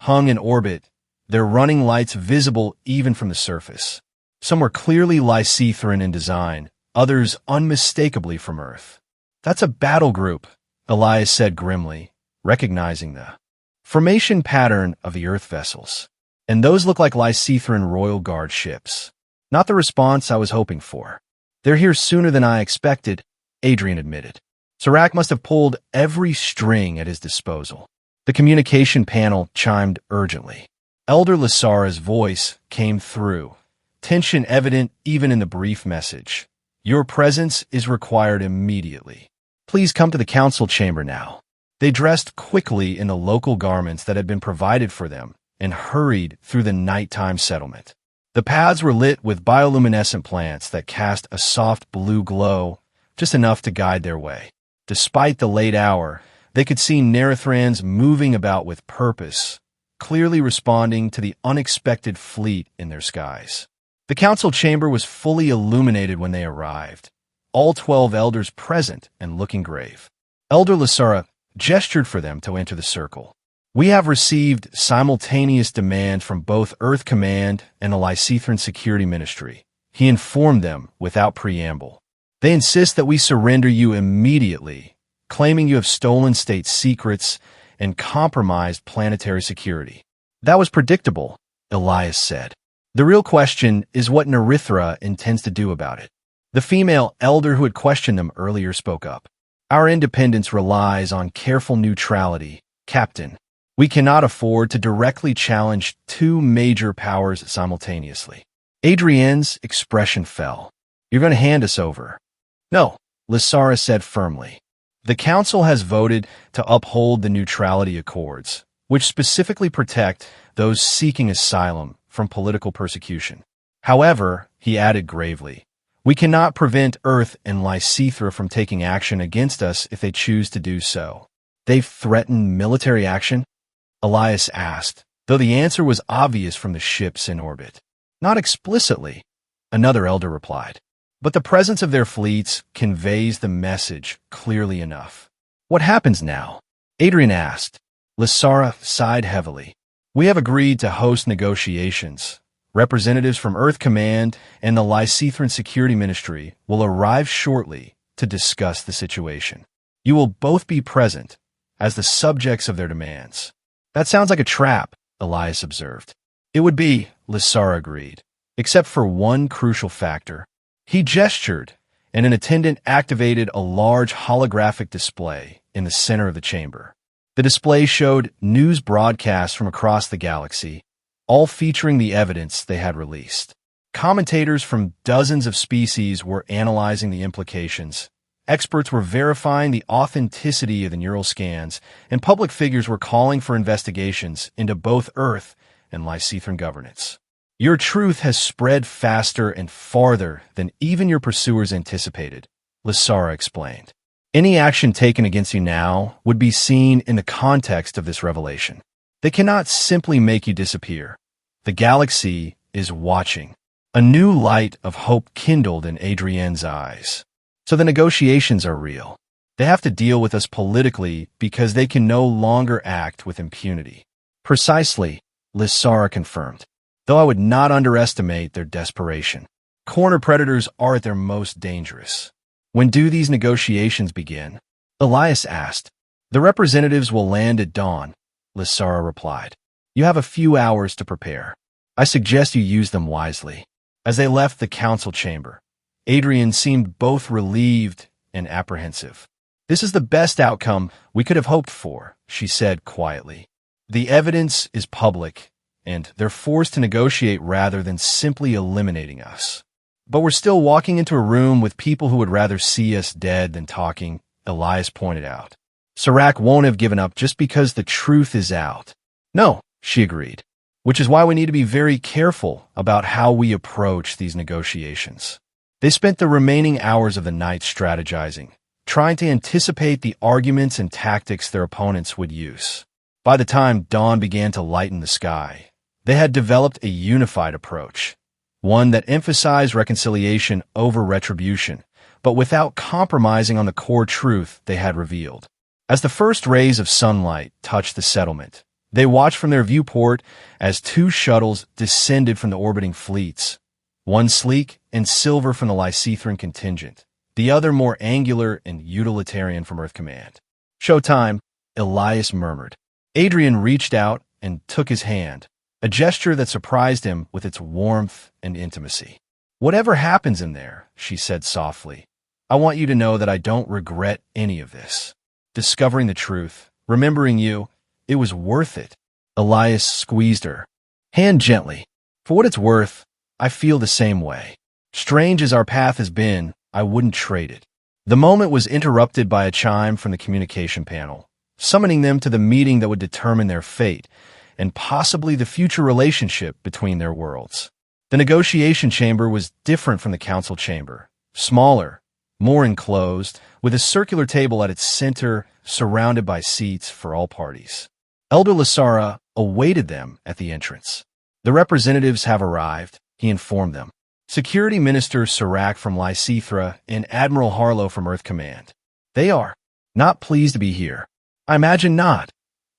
hung in orbit, their running lights visible even from the surface. Some were clearly Lysithran in design, others unmistakably from Earth. That's a battle group, Elias said grimly, recognizing the formation pattern of the Earth vessels. And those look like Lysithran Royal Guard ships. Not the response I was hoping for. They're here sooner than I expected, Adrian admitted. Serac must have pulled every string at his disposal. The communication panel chimed urgently. Elder Lasara's voice came through, tension evident even in the brief message. Your presence is required immediately. Please come to the council chamber now. They dressed quickly in the local garments that had been provided for them and hurried through the nighttime settlement. The paths were lit with bioluminescent plants that cast a soft blue glow, just enough to guide their way. Despite the late hour, they could see Nerithrans moving about with purpose, clearly responding to the unexpected fleet in their skies. The council chamber was fully illuminated when they arrived, all 12 elders present and looking grave. Elder Lasara gestured for them to enter the circle. We have received simultaneous demand from both Earth Command and the Lysithran Security Ministry, he informed them without preamble. They insist that we surrender you immediately, claiming you have stolen state secrets and compromised planetary security. That was predictable, Elias said. The real question is what Nerithra intends to do about it. The female elder who had questioned them earlier spoke up. Our independence relies on careful neutrality, Captain. We cannot afford to directly challenge two major powers simultaneously. Adrienne's expression fell. You're going to hand us over. No, Lysara said firmly. The Council has voted to uphold the neutrality accords, which specifically protect those seeking asylum from political persecution. However, he added gravely, we cannot prevent Earth and Lysithra from taking action against us if they choose to do so. They've threatened military action? Elias asked, though the answer was obvious from the ships in orbit. Not explicitly, another elder replied. But the presence of their fleets conveys the message clearly enough. What happens now? Adrian asked. Lysara sighed heavily. We have agreed to host negotiations. Representatives from Earth Command and the Lysithran Security Ministry will arrive shortly to discuss the situation. You will both be present as the subjects of their demands. That sounds like a trap, Elias observed. It would be, Lysara agreed, except for one crucial factor. He gestured, and an attendant activated a large holographic display in the center of the chamber. The display showed news broadcasts from across the galaxy, all featuring the evidence they had released. Commentators from dozens of species were analyzing the implications. Experts were verifying the authenticity of the neural scans, and public figures were calling for investigations into both Earth and Lysithran governance. Your truth has spread faster and farther than even your pursuers anticipated, Lysara explained. Any action taken against you now would be seen in the context of this revelation. They cannot simply make you disappear. The galaxy is watching. A new light of hope kindled in Adrienne's eyes. So the negotiations are real. They have to deal with us politically because they can no longer act with impunity. Precisely, Lysara confirmed. Though I would not underestimate their desperation. Corner predators are at their most dangerous. When do these negotiations begin? Elias asked. The representatives will land at dawn, Lysara replied. You have a few hours to prepare. I suggest you use them wisely. As they left the council chamber, Adrian seemed both relieved and apprehensive. This is the best outcome we could have hoped for, she said quietly. The evidence is public, and they're forced to negotiate rather than simply eliminating us. But we're still walking into a room with people who would rather see us dead than talking, Elias pointed out. Serac won't have given up just because the truth is out. No, she agreed, which is why we need to be very careful about how we approach these negotiations. They spent the remaining hours of the night strategizing, trying to anticipate the arguments and tactics their opponents would use. By the time dawn began to lighten the sky, they had developed a unified approach, one that emphasized reconciliation over retribution, but without compromising on the core truth they had revealed. As the first rays of sunlight touched the settlement, they watched from their viewport as two shuttles descended from the orbiting fleets, one sleek and silver from the Lysithran contingent, the other more angular and utilitarian from Earth Command. Showtime, Elias murmured. Adrian reached out and took his hand, a gesture that surprised him with its warmth and intimacy. Whatever happens in there, she said softly, I want you to know that I don't regret any of this. Discovering the truth, remembering you, it was worth it. Elias squeezed her hand gently. For what it's worth, I feel the same way. Strange as our path has been, I wouldn't trade it. The moment was interrupted by a chime from the communication panel, summoning them to the meeting that would determine their fate, and possibly the future relationship between their worlds. The negotiation chamber was different from the council chamber, smaller, more enclosed, with a circular table at its center surrounded by seats for all parties. Elder Lysara awaited them at the entrance. The representatives have arrived, he informed them. Security Minister Serac from Lysithra and Admiral Harlow from Earth Command. They are not pleased to be here. I imagine not,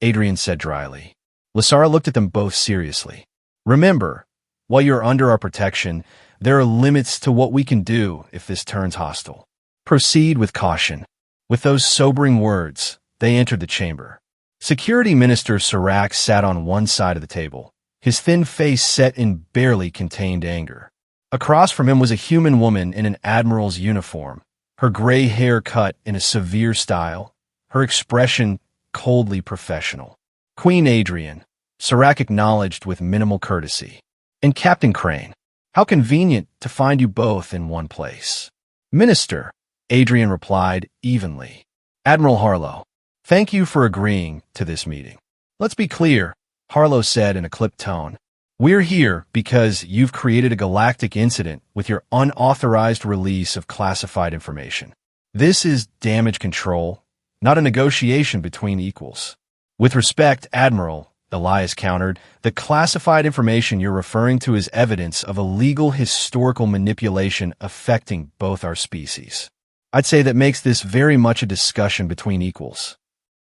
Adrian said dryly. Lysara looked at them both seriously. Remember, while you're under our protection, there are limits to what we can do if this turns hostile. Proceed with caution. With those sobering words, they entered the chamber. Security Minister Serac sat on one side of the table, his thin face set in barely contained anger. Across from him was a human woman in an admiral's uniform, her gray hair cut in a severe style, her expression coldly professional. Queen Adrian, Serac acknowledged with minimal courtesy. And Captain Crane, how convenient to find you both in one place. Minister, Adrian replied evenly. Admiral Harlow, thank you for agreeing to this meeting. Let's be clear, Harlow said in a clipped tone. We're here because you've created a galactic incident with your unauthorized release of classified information. This is damage control, not a negotiation between equals. With respect, Admiral, Elias countered, the classified information you're referring to is evidence of illegal historical manipulation affecting both our species. I'd say that makes this very much a discussion between equals.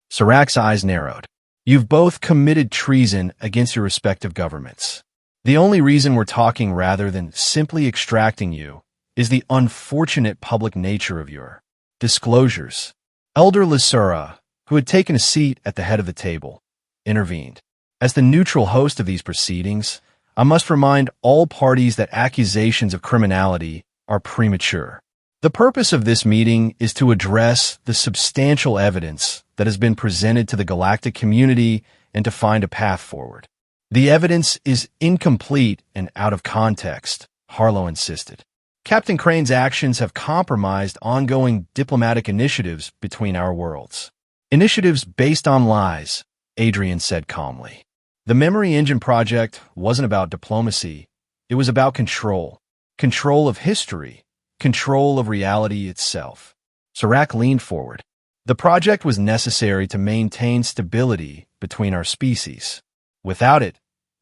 Serac's eyes narrowed. You've both committed treason against your respective governments. The only reason we're talking rather than simply extracting you is the unfortunate public nature of your disclosures. Elder Lysura, who had taken a seat at the head of the table, intervened. As the neutral host of these proceedings, I must remind all parties that accusations of criminality are premature. The purpose of this meeting is to address the substantial evidence that has been presented to the galactic community and to find a path forward. The evidence is incomplete and out of context, Harlow insisted. Captain Crane's actions have compromised ongoing diplomatic initiatives between our worlds. Initiatives based on lies, Adrian said calmly. The Memory Engine project wasn't about diplomacy. It was about control. Control of history. Control of reality itself. Serac leaned forward. The project was necessary to maintain stability between our species. Without it,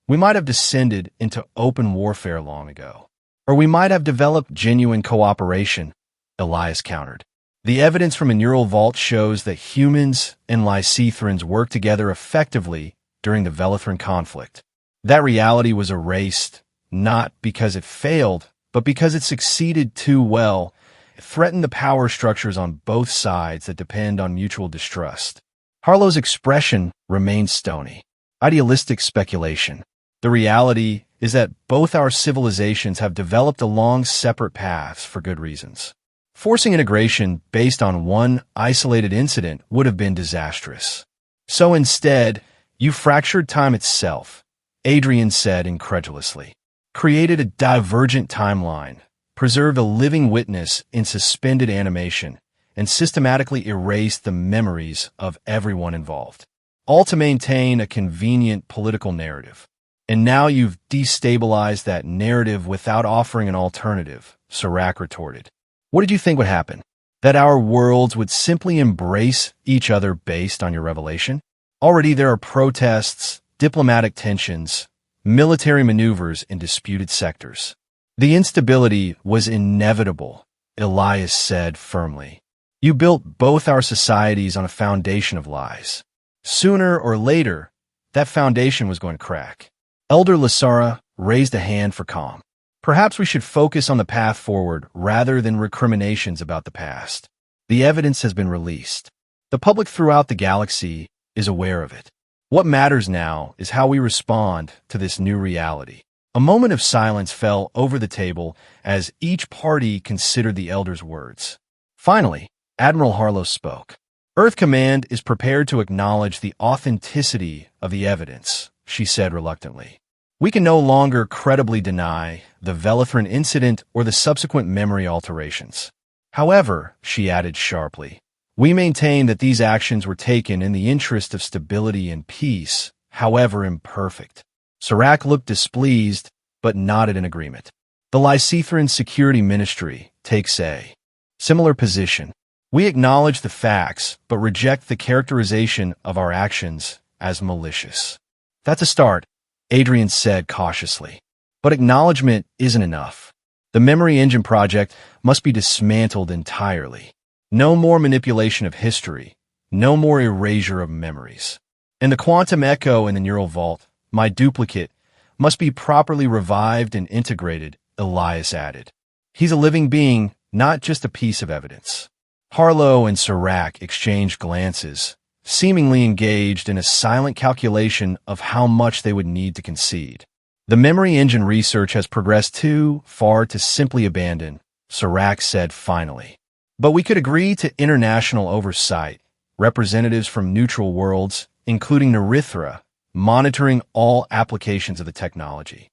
we might have descended into open warfare long ago. Or we might have developed genuine cooperation, Elias countered. The evidence from a neural vault shows that humans and Lysithrans worked together effectively during the Velithran conflict. That reality was erased, not because it failed, but because it succeeded too well. It threatened the power structures on both sides that depend on mutual distrust. Harlow's expression remained stony. Idealistic speculation. The reality is that both our civilizations have developed along separate paths for good reasons. Forcing integration based on one isolated incident would have been disastrous. So instead, you fractured time itself, Adrian said incredulously. Created a divergent timeline, preserved a living witness in suspended animation, and systematically erased the memories of everyone involved, all to maintain a convenient political narrative. And now you've destabilized that narrative without offering an alternative, Serac retorted. What did you think would happen? That our worlds would simply embrace each other based on your revelation? Already there are protests, diplomatic tensions, military maneuvers in disputed sectors. The instability was inevitable, Elias said firmly. You built both our societies on a foundation of lies. Sooner or later, that foundation was going to crack. Elder Lysura raised a hand for calm. Perhaps we should focus on the path forward rather than recriminations about the past. The evidence has been released. The public throughout the galaxy is aware of it. What matters now is how we respond to this new reality. A moment of silence fell over the table as each party considered the elder's words. Finally, Admiral Harlow spoke. Earth Command is prepared to acknowledge the authenticity of the evidence, she said reluctantly. We can no longer credibly deny the Velithran incident or the subsequent memory alterations. However, she added sharply, we maintain that these actions were taken in the interest of stability and peace, however imperfect. Serac looked displeased, but nodded in agreement. The Lysithran Security Ministry takes a similar position. We acknowledge the facts, but reject the characterization of our actions as malicious. That's a start, Adrian said cautiously. But acknowledgement isn't enough. The Memory Engine project must be dismantled entirely. No more manipulation of history. No more erasure of memories. And the quantum echo in the neural vault, my duplicate, must be properly revived and integrated, Elias added. He's a living being, not just a piece of evidence. Harlow and Serac exchanged glances, seemingly engaged in a silent calculation of how much they would need to concede. The memory engine research has progressed too far to simply abandon, Serac said finally. But we could agree to international oversight, representatives from neutral worlds, including Narithra, monitoring all applications of the technology.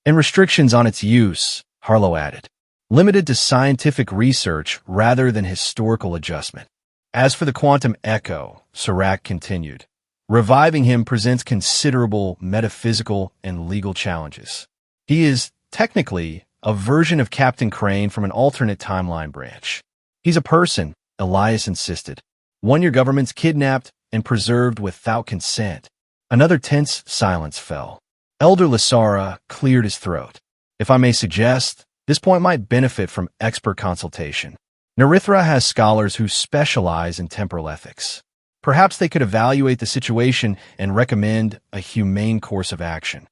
And restrictions on its use, Harlow added, limited to scientific research rather than historical adjustment. As for the quantum echo, Serac continued, reviving him presents considerable metaphysical and legal challenges. He is, technically, a version of Captain Crane from an alternate timeline branch. He's a person, Elias insisted, one your government's kidnapped and preserved without consent. Another tense silence fell. Elder Lasara cleared his throat. If I may suggest, this point might benefit from expert consultation. Narithra has scholars who specialize in temporal ethics. Perhaps they could evaluate the situation and recommend a humane course of action.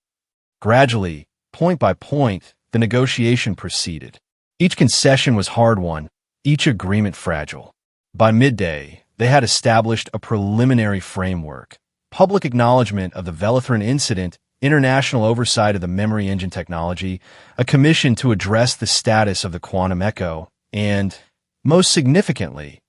Gradually, point by point, the negotiation proceeded. Each concession was hard-won, each agreement fragile. By midday, they had established a preliminary framework, public acknowledgement of the Velithrin incident, international oversight of the memory engine technology, a commission to address the status of the quantum echo, and, most significantly,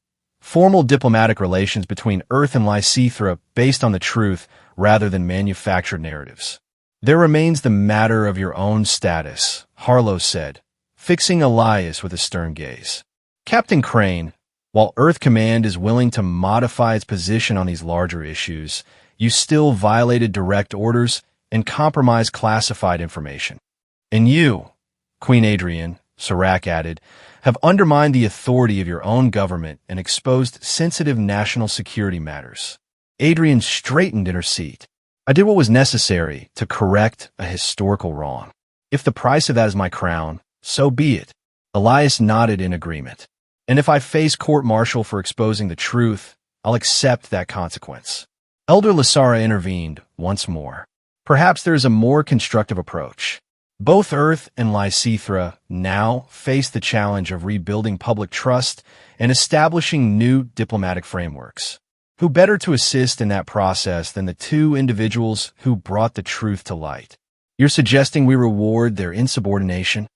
formal diplomatic relations between Earth and Lysithra based on the truth rather than manufactured narratives. There remains the matter of your own status, Harlow said, fixing Elias with a stern gaze. Captain Crane, while Earth Command is willing to modify its position on these larger issues, you still violated direct orders and compromised classified information. And you, Queen Adrian, Serac added, have undermined the authority of your own government and exposed sensitive national security matters. Adrian straightened in her seat. I did what was necessary to correct a historical wrong. If the price of that is my crown, so be it. Elias nodded in agreement. And if I face court-martial for exposing the truth, I'll accept that consequence. Elder Lasara intervened once more. Perhaps there is a more constructive approach. Both Earth and Lysithra now face the challenge of rebuilding public trust and establishing new diplomatic frameworks. Who better to assist in that process than the two individuals who brought the truth to light? You're suggesting we reward their insubordination?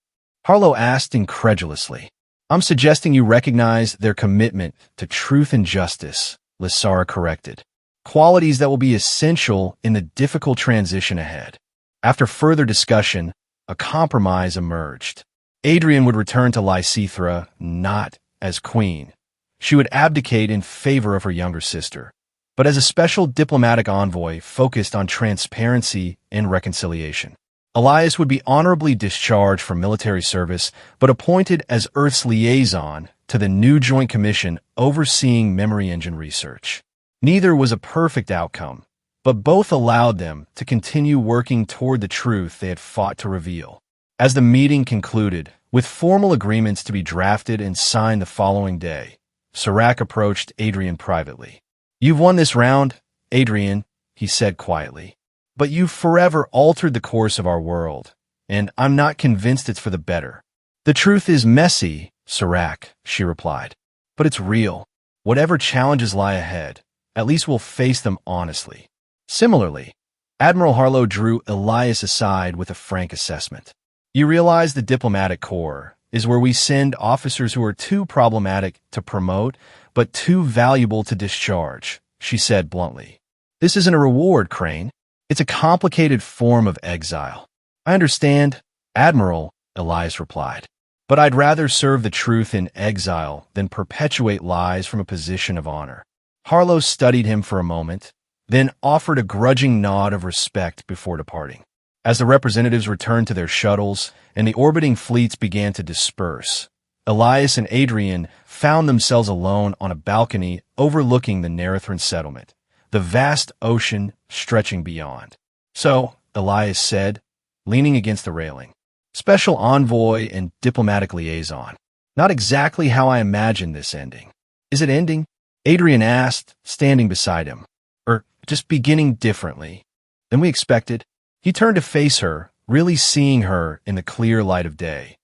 Harlow asked incredulously. I'm suggesting you recognize their commitment to truth and justice, Lasara corrected. Qualities that will be essential in the difficult transition ahead. After further discussion, a compromise emerged. Adrian would return to Lysithra not as queen. She would abdicate in favor of her younger sister, but as a special diplomatic envoy focused on transparency and reconciliation. Elias would be honorably discharged from military service, but appointed as Earth's liaison to the new Joint Commission overseeing memory engine research. Neither was a perfect outcome, but both allowed them to continue working toward the truth they had fought to reveal. As the meeting concluded, with formal agreements to be drafted and signed the following day, Serac approached Adrian privately. You've won this round, Adrian, he said quietly, but you've forever altered the course of our world, and I'm not convinced it's for the better. The truth is messy, Serac, she replied, but it's real. Whatever challenges lie ahead, at least we'll face them honestly. Similarly, Admiral Harlow drew Elias aside with a frank assessment. You realize the diplomatic corps is where we send officers who are too problematic to promote, but too valuable to discharge, she said bluntly. This isn't a reward, Crane. It's a complicated form of exile. I understand, Admiral, Elias replied, but I'd rather serve the truth in exile than perpetuate lies from a position of honor. Harlow studied him for a moment, then offered a grudging nod of respect before departing. As the representatives returned to their shuttles and the orbiting fleets began to disperse, Elias and Adrian found themselves alone on a balcony overlooking the Narithran settlement, the vast ocean stretching beyond. So, Elias said, leaning against the railing, special envoy and diplomatic liaison. Not exactly how I imagined this ending. Is it ending? Adrian asked, standing beside him. Or just beginning differently than we expected? He turned to face her, really seeing her in the clear light of day.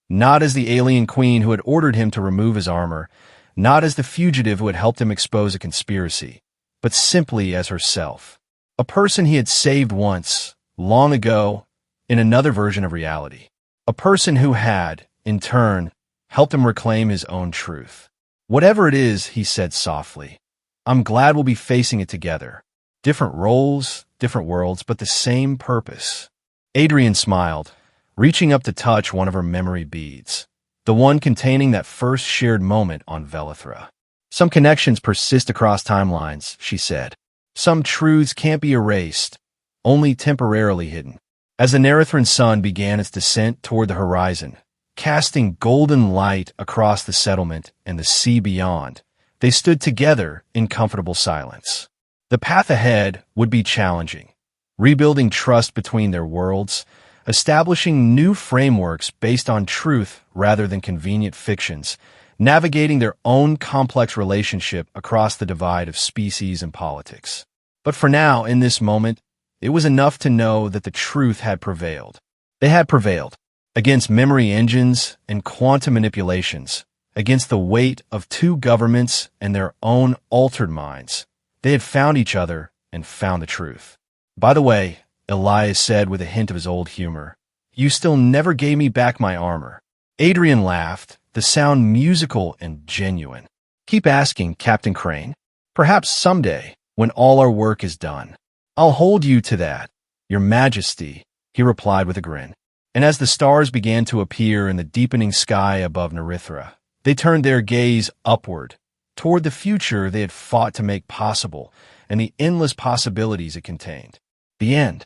Not as the alien queen who had ordered him to remove his armor, not as the fugitive who had helped him expose a conspiracy, but simply as herself. A person he had saved once, long ago, in another version of reality. A person who had, in turn, helped him reclaim his own truth. Whatever it is, he said softly, I'm glad we'll be facing it together. Different roles, different worlds, but the same purpose. Adrian smiled, reaching up to touch one of her memory beads, the one containing that first shared moment on Velithra. Some connections persist across timelines, she said. Some truths can't be erased, only temporarily hidden. As the Nerithran sun began its descent toward the horizon, casting golden light across the settlement and the sea beyond, they stood together in comfortable silence. The path ahead would be challenging, rebuilding trust between their worlds, establishing new frameworks based on truth rather than convenient fictions, navigating their own complex relationship across the divide of species and politics. But for now, in this moment, it was enough to know that the truth had prevailed. They had prevailed against memory engines and quantum manipulations, against the weight of two governments and their own altered minds. They had found each other and found the truth. By the way, Elias said with a hint of his old humor, you still never gave me back my armor. Adrian laughed, the sound musical and genuine. Keep asking, Captain Crane. Perhaps someday, when all our work is done, I'll hold you to that, Your Majesty, he replied with a grin. And as the stars began to appear in the deepening sky above Nerithra, they turned their gaze upward, toward the future they had fought to make possible and the endless possibilities it contained. The end.